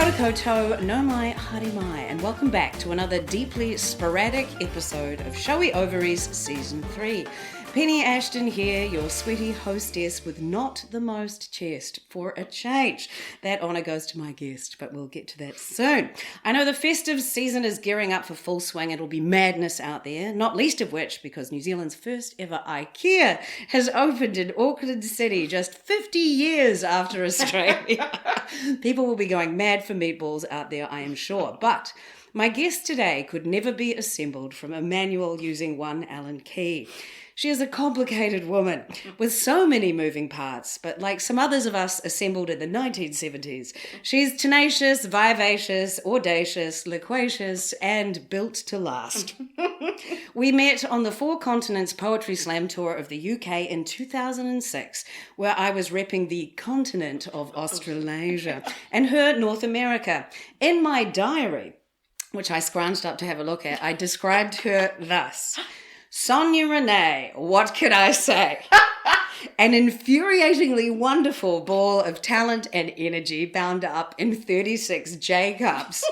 Kia ora koutou, no mai, haere mai, and welcome back to another deeply sporadic episode of Showy Ovaries Season 3. Penny Ashton here, your sweaty hostess with not the most chest for a change. That honour goes to my guest, but we'll get to that soon. I know the festive season is gearing up for full swing. It'll be madness out there, not least of which because New Zealand's first ever IKEA has opened in Auckland City just 50 years after Australia. People will be going mad for meatballs out there, I am sure. But my guest today could never be assembled from a manual using one Allen key. She is a complicated woman with so many moving parts, but like some others of us assembled in the 1970s, she's tenacious, vivacious, audacious, loquacious, and built to last. We met on the Four Continents Poetry Slam tour of the UK in 2006, where I was repping the continent of Australasia and her North America. In my diary, which I scrounged up to have a look at, I described her thus: Sonya Renee, what can I say? An infuriatingly wonderful ball of talent and energy bound up in 36 J cups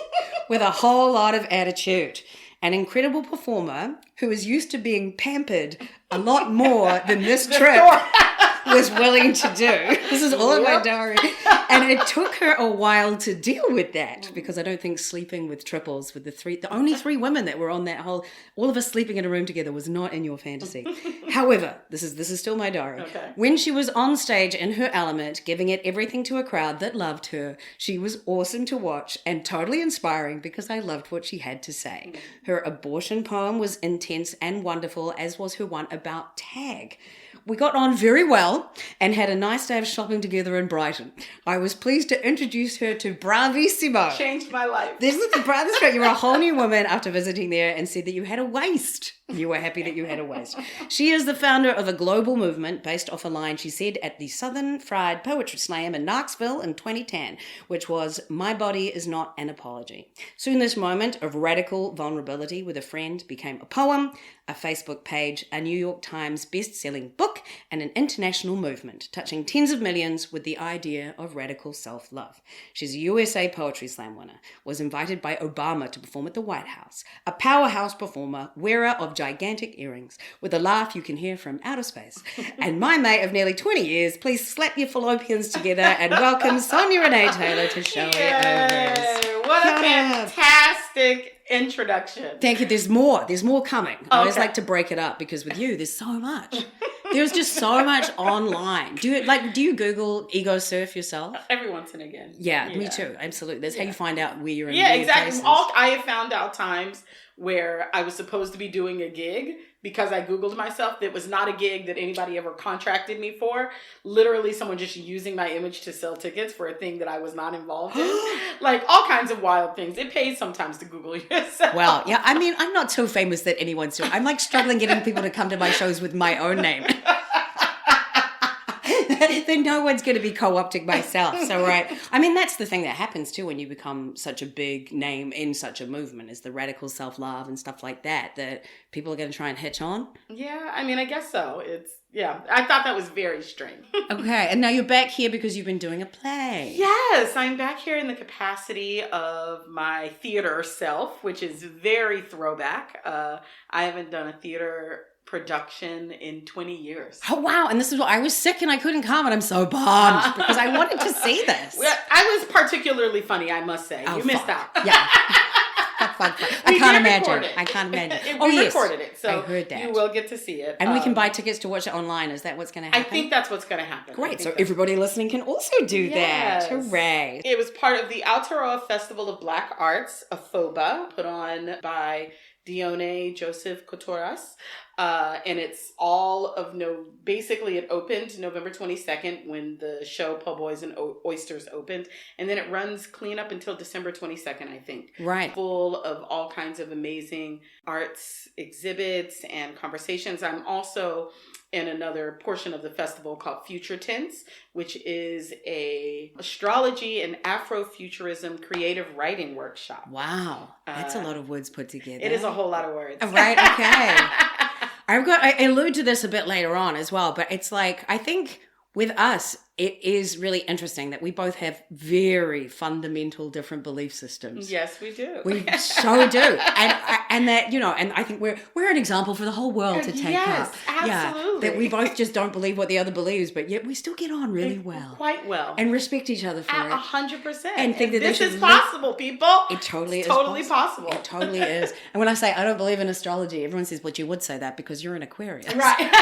with a whole lot of attitude. An incredible performer who is used to being pampered a lot more than this trip was willing to do. This is all in my diary. And it took her a while to deal with that, because I don't think sleeping with triples with the only three women that were on that whole, all of us sleeping in a room together was not in your fantasy. However, this is still my diary. Okay. When she was on stage in her element, giving it everything to a crowd that loved her, she was awesome to watch and totally inspiring because I loved what she had to say. Her abortion poem was intense and wonderful, as was her one about tag. We got on very well and had a nice day of shopping together in Brighton. I was pleased to introduce her to Bravissimo. Changed my life. This is right. You're a whole new woman after visiting there, and said that you had a waist. You were happy that you had a waist. She is the founder of a global movement based off a line she said at the Southern Fried Poetry Slam in Knoxville in 2010, which was, "My body is not an apology." Soon this moment of radical vulnerability with a friend became a poem, a Facebook page, a New York Times best-selling book, and an international movement, touching tens of millions with the idea of radical self-love. She's a USA Poetry Slam winner, was invited by Obama to perform at the White House, a powerhouse performer, wearer of gigantic earrings, with a laugh you can hear from outer space, and my mate of nearly 20 years. Please slap your fallopians together and welcome Sonya Renee Taylor to Showy Ovaries. What a fantastic introduction. Thank you. There's more coming. I always like to break it up because with you, there's so much. There's just so much online. Do you Google ego surf yourself? Every once and again. Yeah, me too. Absolutely. That's how you find out where you're in. Yeah, exactly. I have found out times where I was supposed to be doing a gig because I Googled myself. That was not a gig that anybody ever contracted me for. Literally someone just using my image to sell tickets for a thing that I was not involved in. Like all kinds of wild things. It pays sometimes to Google yourself. Well, yeah, I mean, I'm not so famous that anyone's doing. I'm like struggling getting people to come to my shows with my own name. Then no one's going to be co-opting myself. So, right. I mean, that's the thing that happens too when you become such a big name in such a movement, is the radical self-love and stuff like that people are going to try and hitch on. Yeah, I mean, I guess so. I thought that was very strange. Okay. And now you're back here because you've been doing a play. Yes, I'm back here in the capacity of my theater self, which is very throwback. I haven't done a theater production in 20 years. Oh, wow. And this is what I was sick and I couldn't come, and I'm so bummed because I wanted to see this. Well, I was particularly funny, I must say. You missed out. Yeah. Fun. I can't imagine. We recorded it, so I heard that. You will get to see it. And we can buy tickets to watch it online. Is that what's going to happen? I think that's what's going to happen. Great. So everybody listening can also do that. Hooray. It was part of the Aotearoa Festival of Black Arts, AFOBA, put on by Dione Joseph Cotoras. And it's basically it opened November 22nd when the show Po' Boys and Oysters opened. And then it runs clean up until December 22nd, I think. Right. Full of all kinds of amazing arts exhibits and conversations. I'm also in another portion of the festival called Future Tense, which is a astrology and Afrofuturism creative writing workshop. Wow. That's a lot of words put together. It is a whole lot of words. Right. Okay. I allude to this a bit later on as well, but it's like, I think With us, it is really interesting that we both have very fundamental different belief systems. Yes, we do. We so do. And that, and I think we're an example for the whole world to take yes, up. absolutely. Yeah, that we both just don't believe what the other believes, but yet we still get on really well. Quite well. And respect each other for it. 100%. And think that this is possible, people. It totally is. Totally possible. It totally is. And when I say I don't believe in astrology, everyone says, well, you would say that because you're an Aquarius. Right.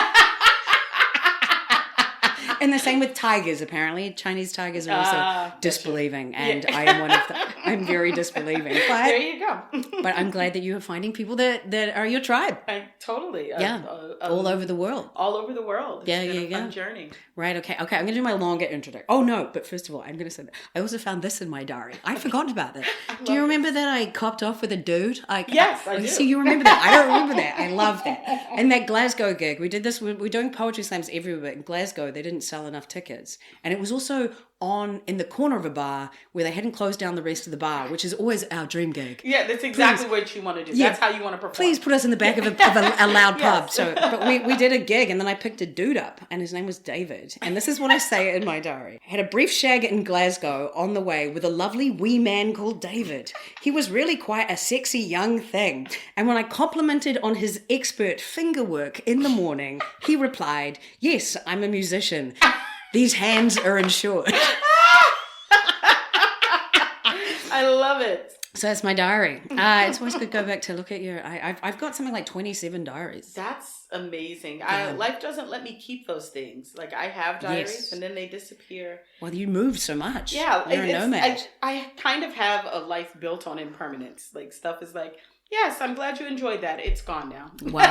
And the same with tigers, apparently. Chinese tigers are also disbelieving. And I am one of them. I'm very disbelieving. But, there you go. But I'm glad that you are finding people that are your tribe. Totally. Yeah. All over the world. All over the world. It's been a fun journey. Right, okay. Okay, I'm going to do my longer introduction. Oh, no, but first of all, I'm going to say that I also found this in my diary. I forgot about that. Do you remember that I copped off with a dude? Yes, I do. See, you remember that. I don't remember that. I love that. And that Glasgow gig, we did this, we're doing poetry slams everywhere. In Glasgow, they didn't sell enough tickets. And it was also in the corner of a bar where they hadn't closed down the rest of the bar, which is always our dream gig. Yeah, that's exactly what you want to do. That's how you want to perform. Please put us in the back of a loud pub. So, but we did a gig, and then I picked a dude up, and his name was David. And this is what I say in my diary. I had a brief shag in Glasgow on the way with a lovely wee man called David. He was really quite a sexy young thing. And when I complimented on his expert finger work in the morning, he replied, "Yes, I'm a musician. These hands are insured." I love it. So that's my diary. It's always good to go back to look at your... I've got something like 27 diaries. That's amazing. Yeah. Life doesn't let me keep those things. Like, I have diaries and then they disappear. Well, you moved so much. Yeah. You're a nomad. I kind of have a life built on impermanence. Like, stuff is like, yes, I'm glad you enjoyed that. It's gone now. Wow.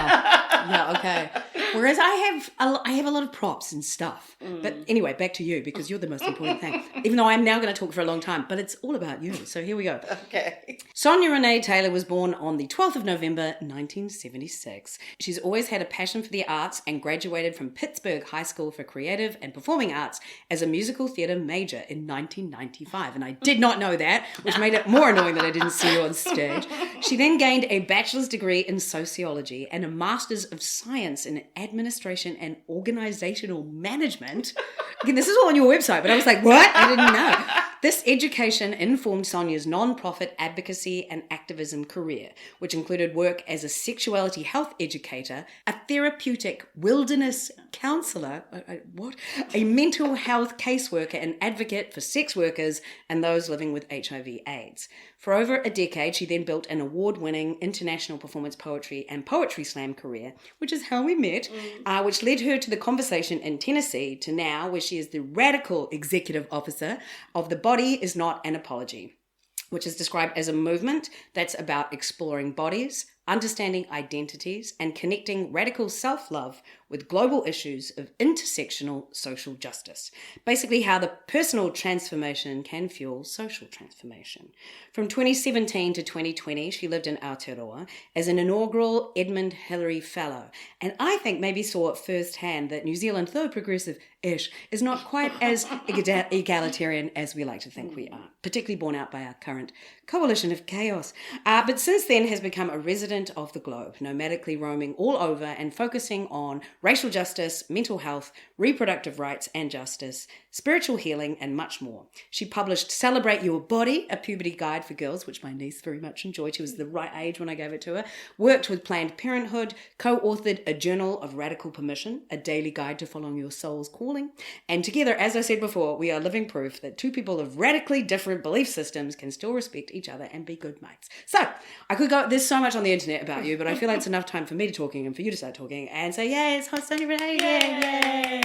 Yeah, okay. Whereas I have a lot of props and stuff. But anyway, back to you, because you're the most important thing. Even though I'm now going to talk for a long time, but it's all about you. So here we go. Okay. Sonya Renee Taylor was born on the 12th of November, 1976. She's always had a passion for the arts and graduated from Pittsburgh High School for Creative and Performing Arts as a musical theatre major in 1995. And I did not know that, which made it more annoying that I didn't see you on stage. She then gained a bachelor's degree in sociology and a master's of science in administration and organizational management. Again, this is all on your website, but I was like, what? I didn't know. This education informed Sonya's non-profit advocacy and activism career, which included work as a sexuality health educator, a therapeutic wilderness counselor, a mental health caseworker and advocate for sex workers and those living with HIV/AIDS. For over a decade, she then built an award-winning international performance poetry and poetry slam career, which is how we met, which led her to the Conversation in Tennessee to now, where she is the radical executive officer of The Body Is Not an Apology, which is described as a movement that's about exploring bodies, understanding identities, and connecting radical self-love with global issues of intersectional social justice. Basically, how the personal transformation can fuel social transformation. From 2017 to 2020, she lived in Aotearoa as an inaugural Edmund Hillary Fellow. And I think maybe saw firsthand that New Zealand, though progressive-ish, is not quite as egalitarian as we like to think we are, particularly borne out by our current coalition of chaos. But since then has become a resident of the globe, nomadically roaming all over and focusing on racial justice, mental health, reproductive rights and justice, spiritual healing, and much more. She published Celebrate Your Body, a puberty guide for girls, which my niece very much enjoyed. She was the right age when I gave it to her. Worked with Planned Parenthood, co-authored A Journal of Radical Permission, a daily guide to following your soul's calling. And together, as I said before, we are living proof that two people of radically different belief systems can still respect each other and be good mates. So, I could go, there's so much on the internet about you, but I feel like it's enough time for me to talking and for you to start talking and say, yay, it's Sonya Renee. Yay.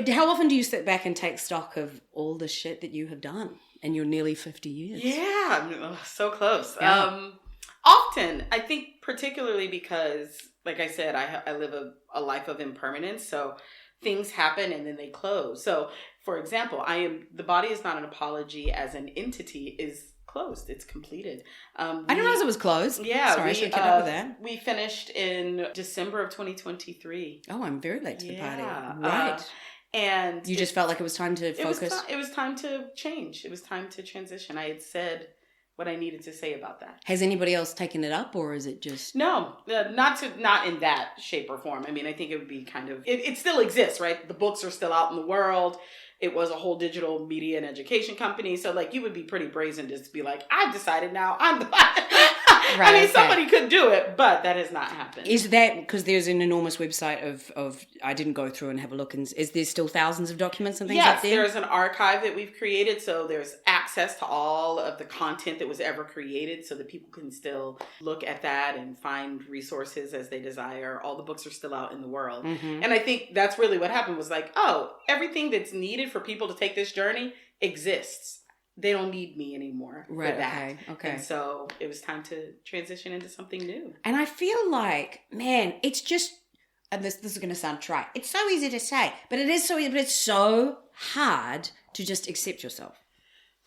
How often do you sit back and take stock of all the shit that you have done in your nearly 50 years? Yeah, so close. Yeah. Often, I think particularly because, like I said, I live a life of impermanence, so things happen and then they close. So, for example, The Body Is Not an Apology as an entity is closed. It's completed. I didn't realize it was closed. Yeah. Sorry, I should have kept up with that. We finished in December of 2023. Oh, I'm very late to the party. Right. And you just felt like it was time to focus? It was time to change. It was time to transition. I had said what I needed to say about that. Has anybody else taken it up, or is it just... No, not in that shape or form. I mean, I think it would be kind of, it still exists, right? The books are still out in the world. It was a whole digital media and education company. So like, you would be pretty brazen just to be like, I've decided now I'm the Right, I mean, somebody could do it, but that has not happened. Is that because there's an enormous website of I didn't go through and have a look, and is there still thousands of documents and things yes, like that? There's an archive that we've created, so there's access to all of the content that was ever created, so that people can still look at that and find resources as they desire. All the books are still out in the world. Mm-hmm. And I think that's really what happened, was like, oh, everything that's needed for people to take this journey exists. They don't need me anymore for that. Okay. And so it was time to transition into something new. And I feel like, man, it's just, and this is going to sound trite. It's so easy to say, but it's so hard to just accept yourself.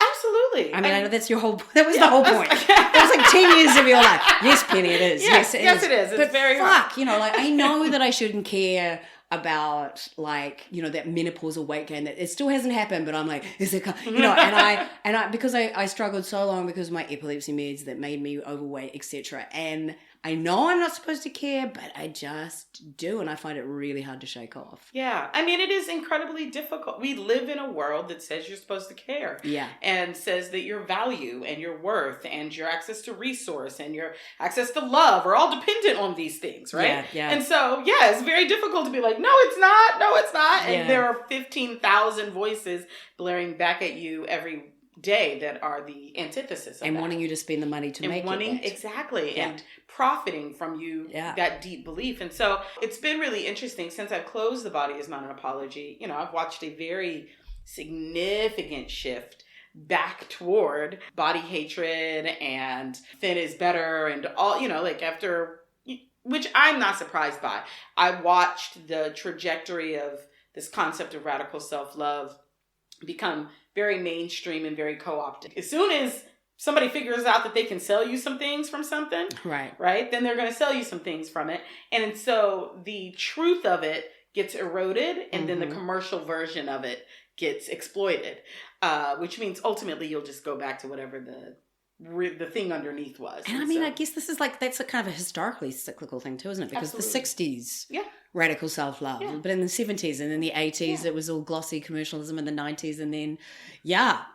Absolutely. I mean, I know that was the whole point. That was like 10 years of your life. Yes, Penny, it is. Yes, it is. It's very hard. hard. Like, I know that I shouldn't care about, like, that menopausal weight gain, that it still hasn't happened, but I'm like, is it, and I because I struggled so long because of my epilepsy meds that made me overweight, etc. And I know I'm not supposed to care, but I just do, and I find it really hard to shake off. Yeah. I mean, it is incredibly difficult. We live in a world that says you're supposed to care. Yeah. And says that your value and your worth and your access to resource and your access to love are all dependent on these things, right? Yeah. And so, yeah, it's very difficult to be like, no, it's not. No, it's not. And there are 15,000 voices blaring back at you every day that are the antithesis of and that. Wanting you to spend the money to and make wanting, it. Exactly. Yeah. And profiting from you, that deep belief. And so it's been really interesting since I've closed The Body Is Not an Apology. I've watched a very significant shift back toward body hatred and thin is better and all, like after, which I'm not surprised by. I watched the trajectory of this concept of radical self-love become very mainstream and very co-opted. As soon as somebody figures out that they can sell you some things from something, right? Then they're going to sell you some things from it. And so the truth of it gets eroded, and then the commercial version of it gets exploited, which means ultimately you'll just go back to whatever the thing underneath was. And I mean, I guess this is that's a kind of a historically cyclical thing too, isn't it? Because the 60s, radical self-love, but in the 70s and in the 80s, it was all glossy commercialism, in the 90s, and then,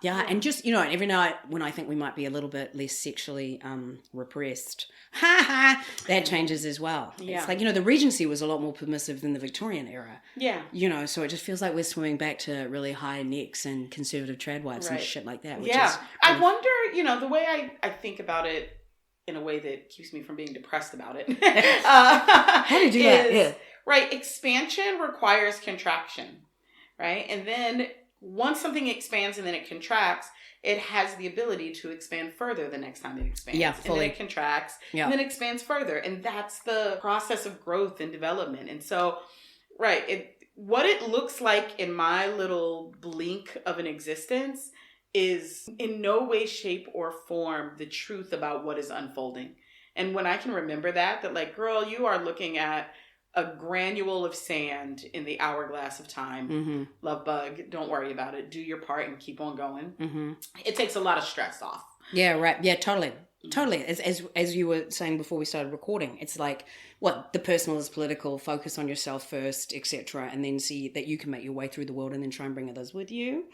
and just, every night when I think we might be a little bit less sexually repressed, that changes as well. It's like, the Regency was a lot more permissive than the Victorian era. Yeah. So it just feels like we're swimming back to really high necks and conservative trad wives and shit like that. Which is I wonder, the way I think about it in a way that keeps me from being depressed about it. How do you do that? Yeah. Right. Expansion requires contraction, right? And then once something expands and then it contracts, it has the ability to expand further the next time it expands. Yeah, fully. And then it contracts and then it expands further. And that's the process of growth and development. And so, what it looks like in my little blink of an existence is in no way, shape, or form the truth about what is unfolding. And when I can remember that like, girl, you are looking at a granule of sand in the hourglass of time. Love bug. Don't worry about it. Do your part and keep on going. It takes a lot of stress off. Yeah, right. Yeah, totally. Totally. As you were saying before we started recording, it's like, the personal is political, focus on yourself first, etc., and then see that you can make your way through the world and then try and bring others with you.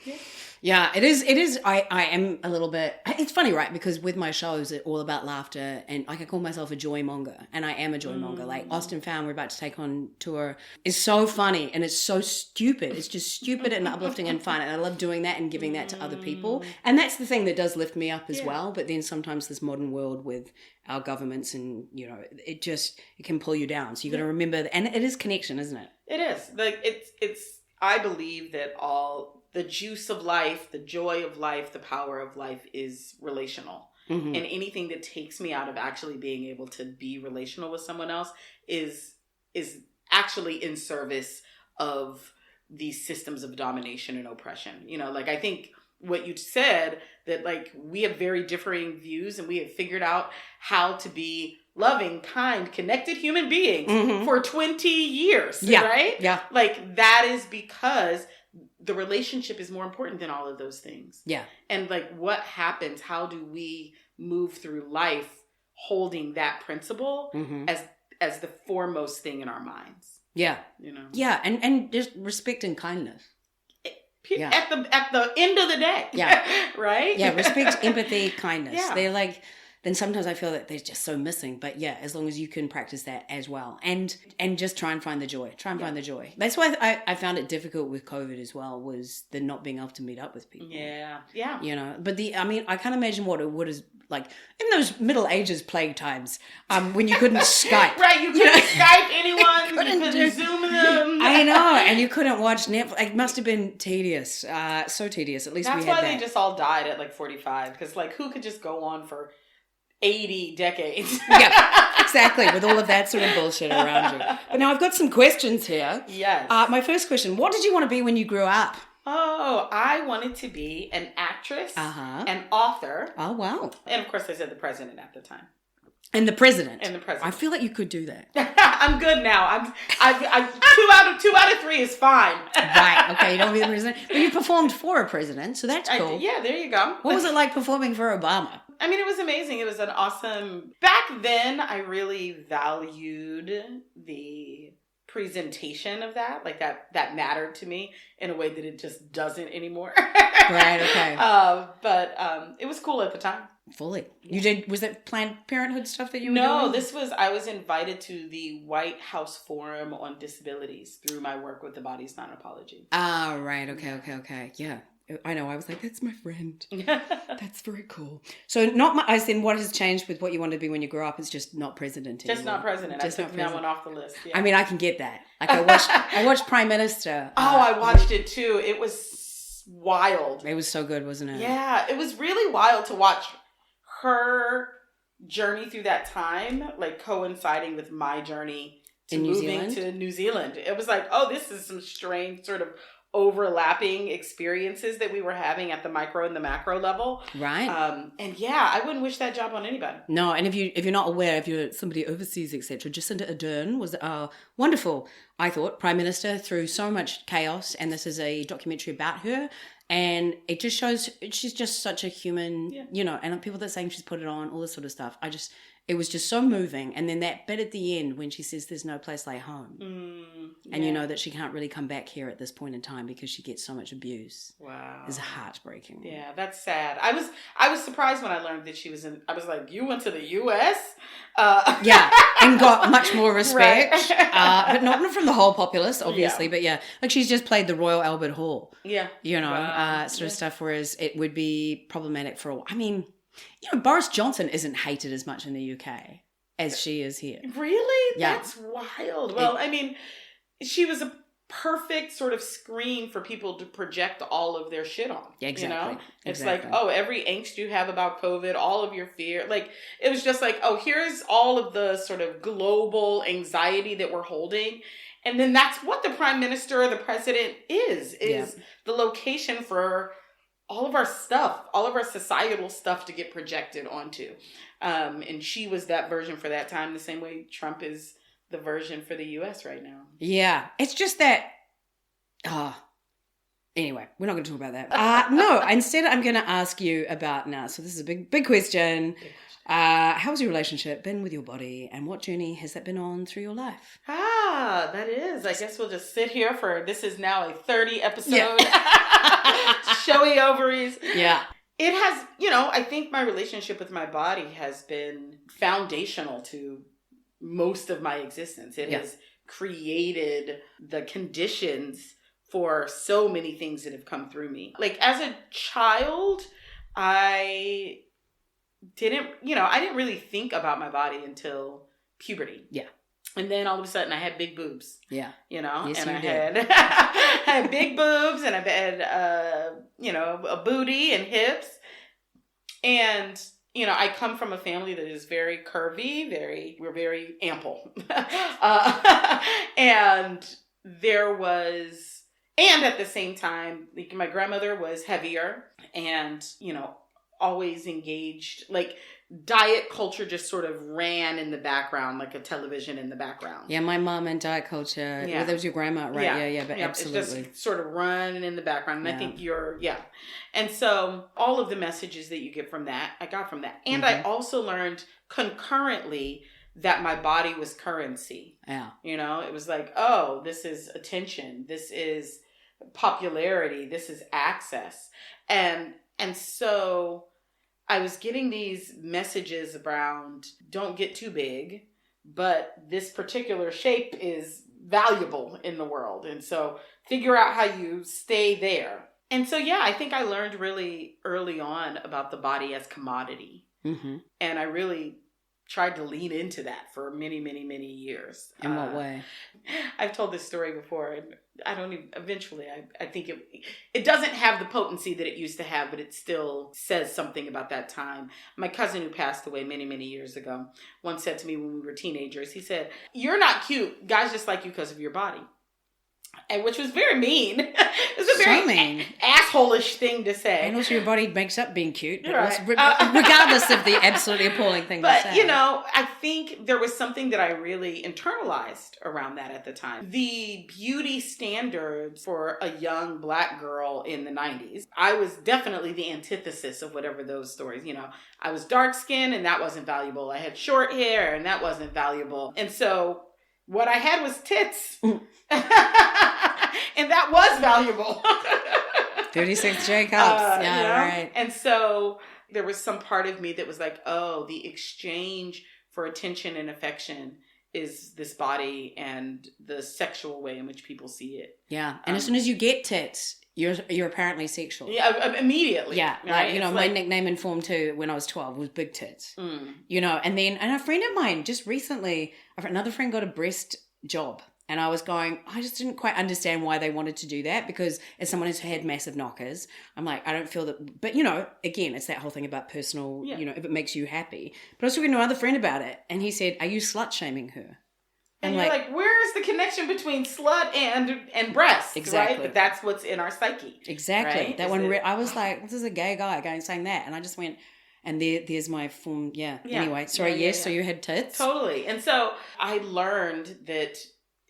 Yeah, it is. I am a little bit, it's funny, right? Because with my shows, it's all about laughter, and I can call myself a joy monger, and I am a joy monger. Like Austin Found, we're about to take on tour, is so funny, and it's so stupid. It's just stupid and uplifting and fun, and I love doing that and giving that to other people. And that's the thing that does lift me up as well, but then sometimes this modern world with our governments and, it can pull you down. So you got to remember, and it is connection, isn't it? It is. Like it's, I believe that all the juice of life, the joy of life, the power of life is relational. And anything that takes me out of actually being able to be relational with someone else is actually in service of these systems of domination and oppression. I think what you said, that we have very differing views and we have figured out how to be loving, kind, connected human beings for 20 years, right? Yeah. That is because the relationship is more important than all of those things. Yeah. And what happens? How do we move through life holding that principle as the foremost thing in our minds. Yeah. You know? Yeah. And just respect and kindness. Yeah. At the end of the day. Yeah. Right? Yeah. Respect, empathy, kindness. Yeah. They're like, then sometimes I feel that they're just so missing. But yeah, as long as you can practice that as well. And just try and find the joy. Find the joy. That's why I found it difficult with COVID as well, was the not being able to meet up with people. Yeah. Yeah. You know, but I can't imagine what it would have like in those Middle Ages plague times, when you couldn't Skype. Right, you couldn't Skype anyone, you couldn't Zoom them. I know, and you couldn't watch Netflix. It must have been tedious, so tedious. At least that's we had why that. they just all died at like 45, because like who could just go on for 80 decades? Yeah, exactly, with all of that sort of bullshit around you. But now I've got some questions here. Yes. My first question, what did you want to be when you grew up? Oh, I wanted to be an actress, an author. Oh, wow. And of course I said the president at the time. And the president. I feel like you could do that. I'm good now. I'm 2 out of 3 is fine. Right. Okay. You don't be the president. But you performed for a president, so that's cool. Yeah, there you go. What was it like performing for Obama? I mean, it was amazing. It was an awesome... Back then, I really valued the presentation of that. Like that mattered to me in a way that it just doesn't anymore. Right. Okay. But it was cool at the time. Fully. You did, was it Planned Parenthood stuff that you were doing? I was invited to the Whitehouse Forum on Disabilities through my work with the Body's Unapologetic. Ah, right. Okay. Yeah. I know. I was like, that's my friend. That's very cool. So I said, what has changed with what you wanted to be when you grew up? It's just not president anymore. Just not president. I took that one off the list. Yeah. I mean, I can get that. Like I watched Prime Minister. I watched it too. It was wild. It was so good, wasn't it? Yeah. It was really wild to watch her journey through that time, like coinciding with my journey to moving to New Zealand. It was like, oh, this is some strange sort of overlapping experiences that we were having at the micro and the macro level. Right. And yeah, I wouldn't wish that job on anybody. No, and if you're not aware, if you're somebody overseas, etc., Jacinda Ardern was wonderful, I thought, Prime Minister through so much chaos, and this is a documentary about her. And it just shows she's just such a human, you know, and people that are saying she's put it on, all this sort of stuff. It was just so moving. And then that bit at the end when she says there's no place like home. And you know that she can't really come back here at this point in time because she gets so much abuse. Wow. It's heartbreaking. Yeah, that's sad. I was surprised when I learned that she was I was like, you went to the U.S.? Yeah, and got much more respect. Right. But not from the whole populace, obviously. Yeah. But yeah, like she's just played the Royal Albert Hall. Yeah. You know, sort of stuff, whereas it would be problematic for a while. I mean, you know, Boris Johnson isn't hated as much in the UK as she is here. Really? Yeah. That's wild. Well, I mean, she was a perfect sort of screen for people to project all of their shit on. Yeah, exactly. You know? It's like, oh, every angst you have about COVID, all of your fear. Like, it was just like, oh, here's all of the sort of global anxiety that we're holding. And then that's what the prime minister or the president is the location for all of our stuff, all of our societal stuff to get projected onto. And she was that version for that time, the same way Trump is the version for the U.S. right now. Yeah. It's just that, anyway, we're not going to talk about that. No, instead I'm going to ask you about now. So this is a big question. How's your relationship been with your body, and what journey has that been on through your life? That is. I guess we'll just sit here this is now a 30 episode Showy Ovaries. Yeah. It has, I think my relationship with my body has been foundational to most of my existence. It has created the conditions for so many things that have come through me. Like as a child, I didn't really think about my body until puberty. Yeah. And then all of a sudden I had big boobs. Yeah. Yes, and I did. had big boobs, and I had, a booty and hips. And, I come from a family that is very curvy, we're very ample. And at the same time, like my grandmother was heavier and, always engaged, like diet culture just sort of ran in the background, like a television in the background. Yeah, my mom and diet culture. Yeah. Well, that was your grandma, right? Yeah, but absolutely. It's just sort of running in the background. And I think And so all of the messages that you get from that, I got from that. And I also learned concurrently that my body was currency. Yeah. You know, it was like, oh, this is attention. This is popularity. This is access. And so I was getting these messages around, don't get too big, but this particular shape is valuable in the world. And so figure out how you stay there. And so, I think I learned really early on about the body as commodity. Mm-hmm. And I really tried to lean into that for many, many, many years. In what way? I've told this story before, and I think it doesn't have the potency that it used to have, but it still says something about that time. My cousin, who passed away many, many years ago, once said to me when we were teenagers, he said, "You're not cute. Guys just like you because of your body." And which was very mean. It was a very mean, asshole-ish thing to say. And also your body makes up being cute. Right. Regardless of the absolutely appalling thing to say. But, I think there was something that I really internalized around that at the time. The beauty standards for a young Black girl in the 90s, I was definitely the antithesis of whatever those stories, I was dark-skinned and that wasn't valuable. I had short hair and that wasn't valuable. And so what I had was tits. And that was valuable. 36 J cups. Right. And so there was some part of me that was like, oh, the exchange for attention and affection is this body and the sexual way in which people see it. Yeah. And as soon as you get tits, you're apparently sexual. Yeah, immediately. Yeah. Right? My nickname in Form 2 when I was 12 was Big Tits. And a friend of mine just recently, another friend got a breast job. And I was going, I just didn't quite understand why they wanted to do that, because as someone who's had massive knockers, I'm like, I don't feel that. But, again, it's that whole thing about personal, if it makes you happy. But I was talking to another friend about it, and he said, are you slut-shaming her? And you're like, where's the connection between slut and breast? Exactly. Right? But that's what's in our psyche. Exactly. Right? That one, I was like, this is a gay guy saying that. And I just went, and there's my form. Yeah. Anyway, sorry. So you had tits? Totally. And so I learned that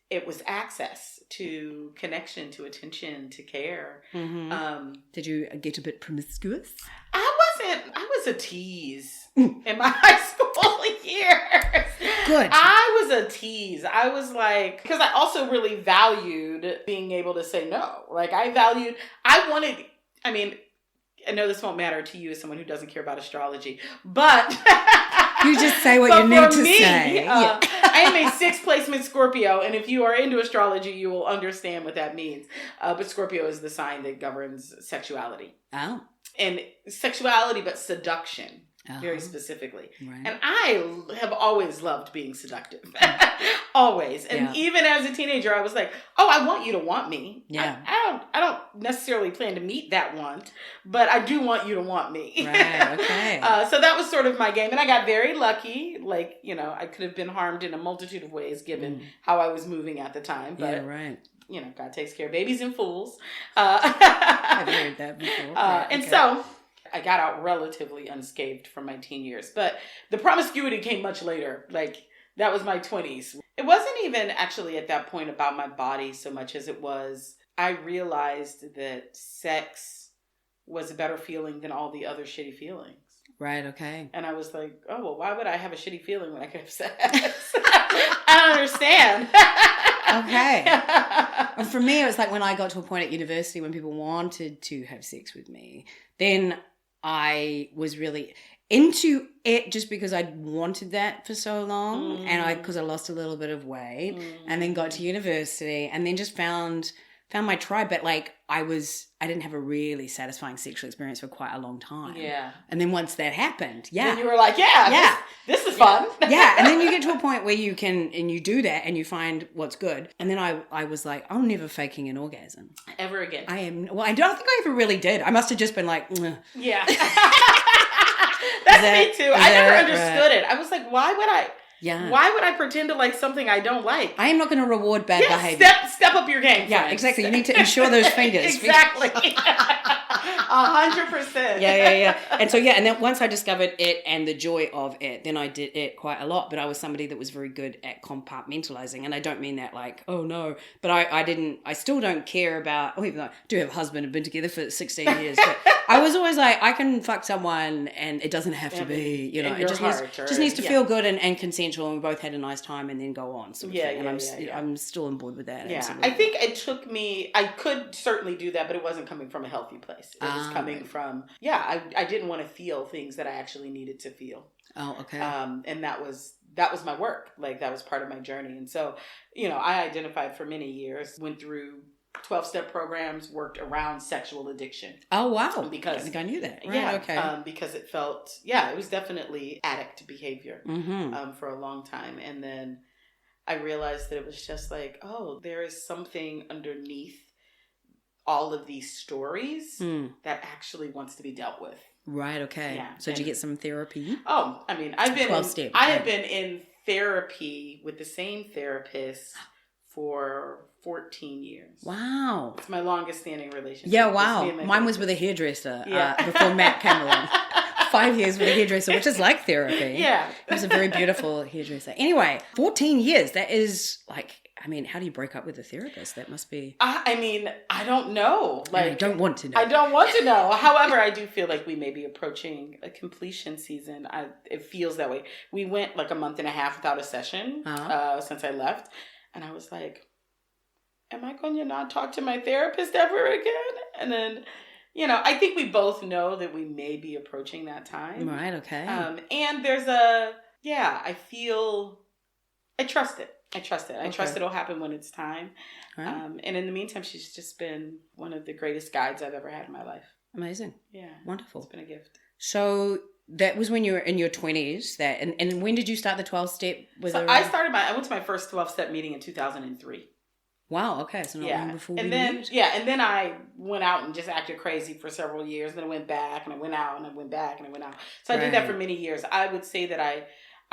it was access to connection, to attention, to care. Mm-hmm. Did you get a bit promiscuous? I was a tease in my high school years. Good. I was a tease. I was like, because I also really valued being able to say no. Like I know this won't matter to you as someone who doesn't care about astrology, but you just say what you need to say. I am a 6th placement Scorpio, and if you are into astrology, you will understand what that means. But Scorpio is the sign that governs sexuality. Oh. And sexuality, but seduction. Very specifically. Right. And I have always loved being seductive. Always. And even as a teenager, I was like, oh, I want you to want me. Yeah. I don't necessarily plan to meet that want, but I do want you to want me. Right, okay. So that was sort of my game. And I got very lucky. Like, I could have been harmed in a multitude of ways given how I was moving at the time. But, God takes care of babies and fools. I've heard that before. Right, and so I got out relatively unscathed from my teen years, but the promiscuity came much later. Like that was my 20s. It wasn't even actually at that point about my body so much as it was, I realized that sex was a better feeling than all the other shitty feelings. Right. Okay. And I was like, oh, well, why would I have a shitty feeling when I could have sex? I don't understand. Okay. And for me, it was like when I got to a point at university when people wanted to have sex with me, then I was really into it just because I'd wanted that for so long and because I lost a little bit of weight and then got to university and then just found my tribe. But like I didn't have a really satisfying sexual experience for quite a long time. Yeah. And then once that happened, then you were like, this is fun. Yeah. And then you get to a point where you can, and you do that and you find what's good. And then I was like, I'm never faking an orgasm. Ever again. I don't think I ever really did. I must have just been like, Ugh. Yeah. That's me too. I never understood it. I was like, why would I? Yeah. Why would I pretend to like something I don't like? I am not going to reward bad behavior. Step up your game. Yeah, friends. exactly. You need to ensure those fingers. Exactly. 100%. Yeah. And so, and then once I discovered it and the joy of it, then I did it quite a lot. But I was somebody that was very good at compartmentalizing. And I don't mean that like, oh no, but I still don't care about, even though I do have a husband and been together for 16 years, but I was always like, I can fuck someone and it doesn't have to be, it just needs to feel good and consensual, and we both had a nice time and then go on sort of thing. And I'm still on board with that. Yeah, absolutely. I think it took me, I could certainly do that, but it wasn't coming from a healthy place. It was coming from, I didn't want to feel things that I actually needed to feel. Oh, okay. And that was my work. Like, that was part of my journey. And so, I identified for many years, went through 12-step programs, worked around sexual addiction. Oh, wow. Because I think I knew that. Right, yeah, okay. because it felt, it was definitely addict behavior for a long time. And then I realized that it was just like, oh, there is something underneath all of these stories that actually wants to be dealt with. Right, okay. Yeah. So did you get some therapy? Oh, I mean, I have been in therapy with the same therapist for 14 years. Wow. It's my longest standing relationship. Yeah, wow. Mine was with a hairdresser before Matt came along. 5 years with a hairdresser, which is like therapy. Yeah. He was a very beautiful hairdresser. Anyway, 14 years. That is like, how do you break up with a therapist? That must be... I don't know. I don't want to know. I don't want to know. However, I do feel like we may be approaching a completion season. It feels that way. We went like a month and a half without a session since I left. And I was like, am I going to not talk to my therapist ever again? And then, I think we both know that we may be approaching that time. Right, okay. And there's I trust it. I trust it'll happen when it's time. Right. And in the meantime, she's just been one of the greatest guides I've ever had in my life. Amazing. Yeah. Wonderful. It's been a gift. So that was when you were in your 20s. And when did you start the 12-step? I went to my first 12-step meeting in 2003. Wow, okay. So not long before we met. Yeah, and then I went out and just acted crazy for several years. Then I went back and I went out and I went back and I went out. So I did that for many years. I would say that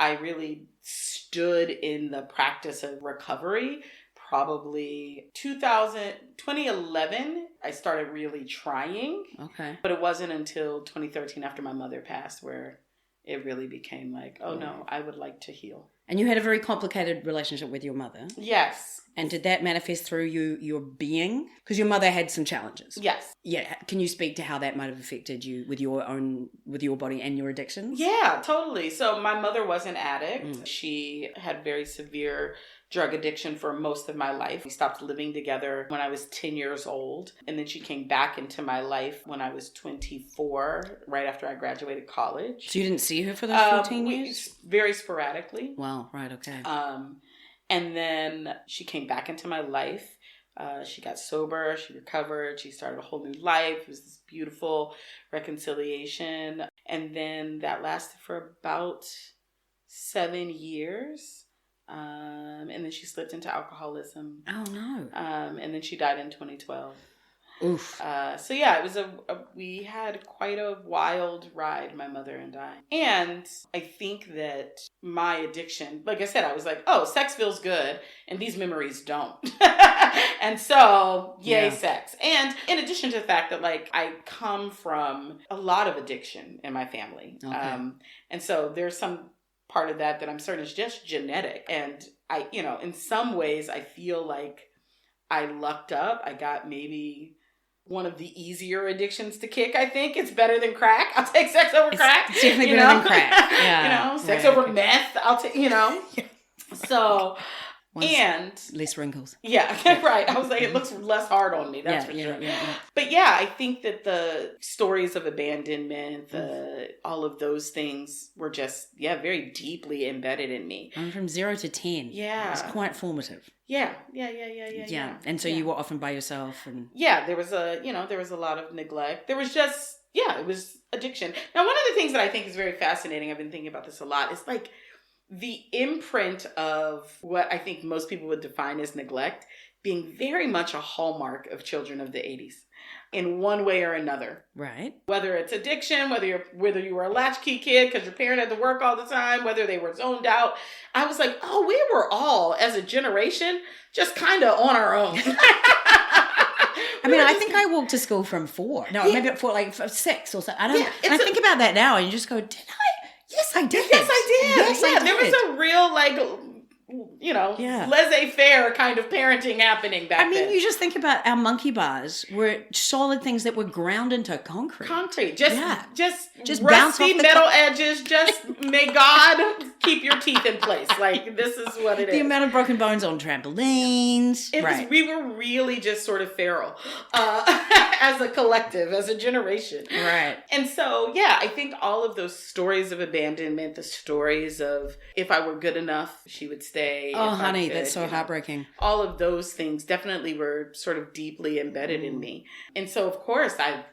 I really stood in the practice of recovery. Probably 2011, I started really trying. Okay. But it wasn't until 2013 after my mother passed where it really became like, oh no, I would like to heal. And you had a very complicated relationship with your mother. Yes. And did that manifest through your being? Because your mother had some challenges. Yes. Yeah. Can you speak to how that might have affected you with your body and your addictions? Yeah, totally. So my mother was an addict. She had very severe drug addiction for most of my life. We stopped living together when I was 10 years old. And then she came back into my life when I was 24, right after I graduated college. So you didn't see her for those 14 years? Very sporadically. Wow, right, okay. And then she came back into my life. She got sober, she recovered, she started a whole new life. It was this beautiful reconciliation. And then that lasted for about 7 years. And then she slipped into alcoholism. Oh no. And then she died in 2012. Oof. So yeah, it was we had quite a wild ride, my mother and I. And I think that my addiction, like I said, I was like, oh, sex feels good and these memories don't. And so, yay, sex. And in addition to the fact that like I come from a lot of addiction in my family. Okay. And so there's some part of that I'm certain is just genetic. And I, in some ways I feel like I lucked up. I got maybe one of the easier addictions to kick, I think. It's better than crack. I'll take sex over crack. It's definitely better than crack. Yeah. Sex over meth. I'll take, So, and less wrinkles. Yeah, right. I was like, it looks less hard on me. That's for sure. Yeah. But yeah, I think that the stories of abandonment, all of those things were just, very deeply embedded in me. I'm from 0 to 10. Yeah. It's quite formative. Yeah. And so you were often by yourself and... Yeah, there was a lot of neglect. There was just, it was addiction. Now, one of the things that I think is very fascinating, I've been thinking about this a lot, is like the imprint of what I think most people would define as neglect being very much a hallmark of children of the 80s in one way or another. Right. Whether it's addiction, whether you were a latchkey kid because your parent had to work all the time, whether they were zoned out. I was like, oh, we were all, as a generation, just kind of on our own. I mean, I think I walked to school from 4. No, maybe at 4, like 6 or something. I don't know. And I think about that now and you just go, did I? Yes, I did. Yes, I did. Yes, I did. There was a real, like, laissez-faire kind of parenting happening back then. I mean, you just think about our monkey bars were solid things that were ground into concrete. Just bounce rusty off the metal edges. Just may God keep your teeth in place. Like, this is what it is. The amount of broken bones on trampolines. We were really just sort of feral as a collective, as a generation. Right. And so, yeah, I think all of those stories of abandonment, the stories of if I were good enough, she would stay. Oh, honey, that's so heartbreaking. All of those things definitely were sort of deeply embedded in me. And so, of course, I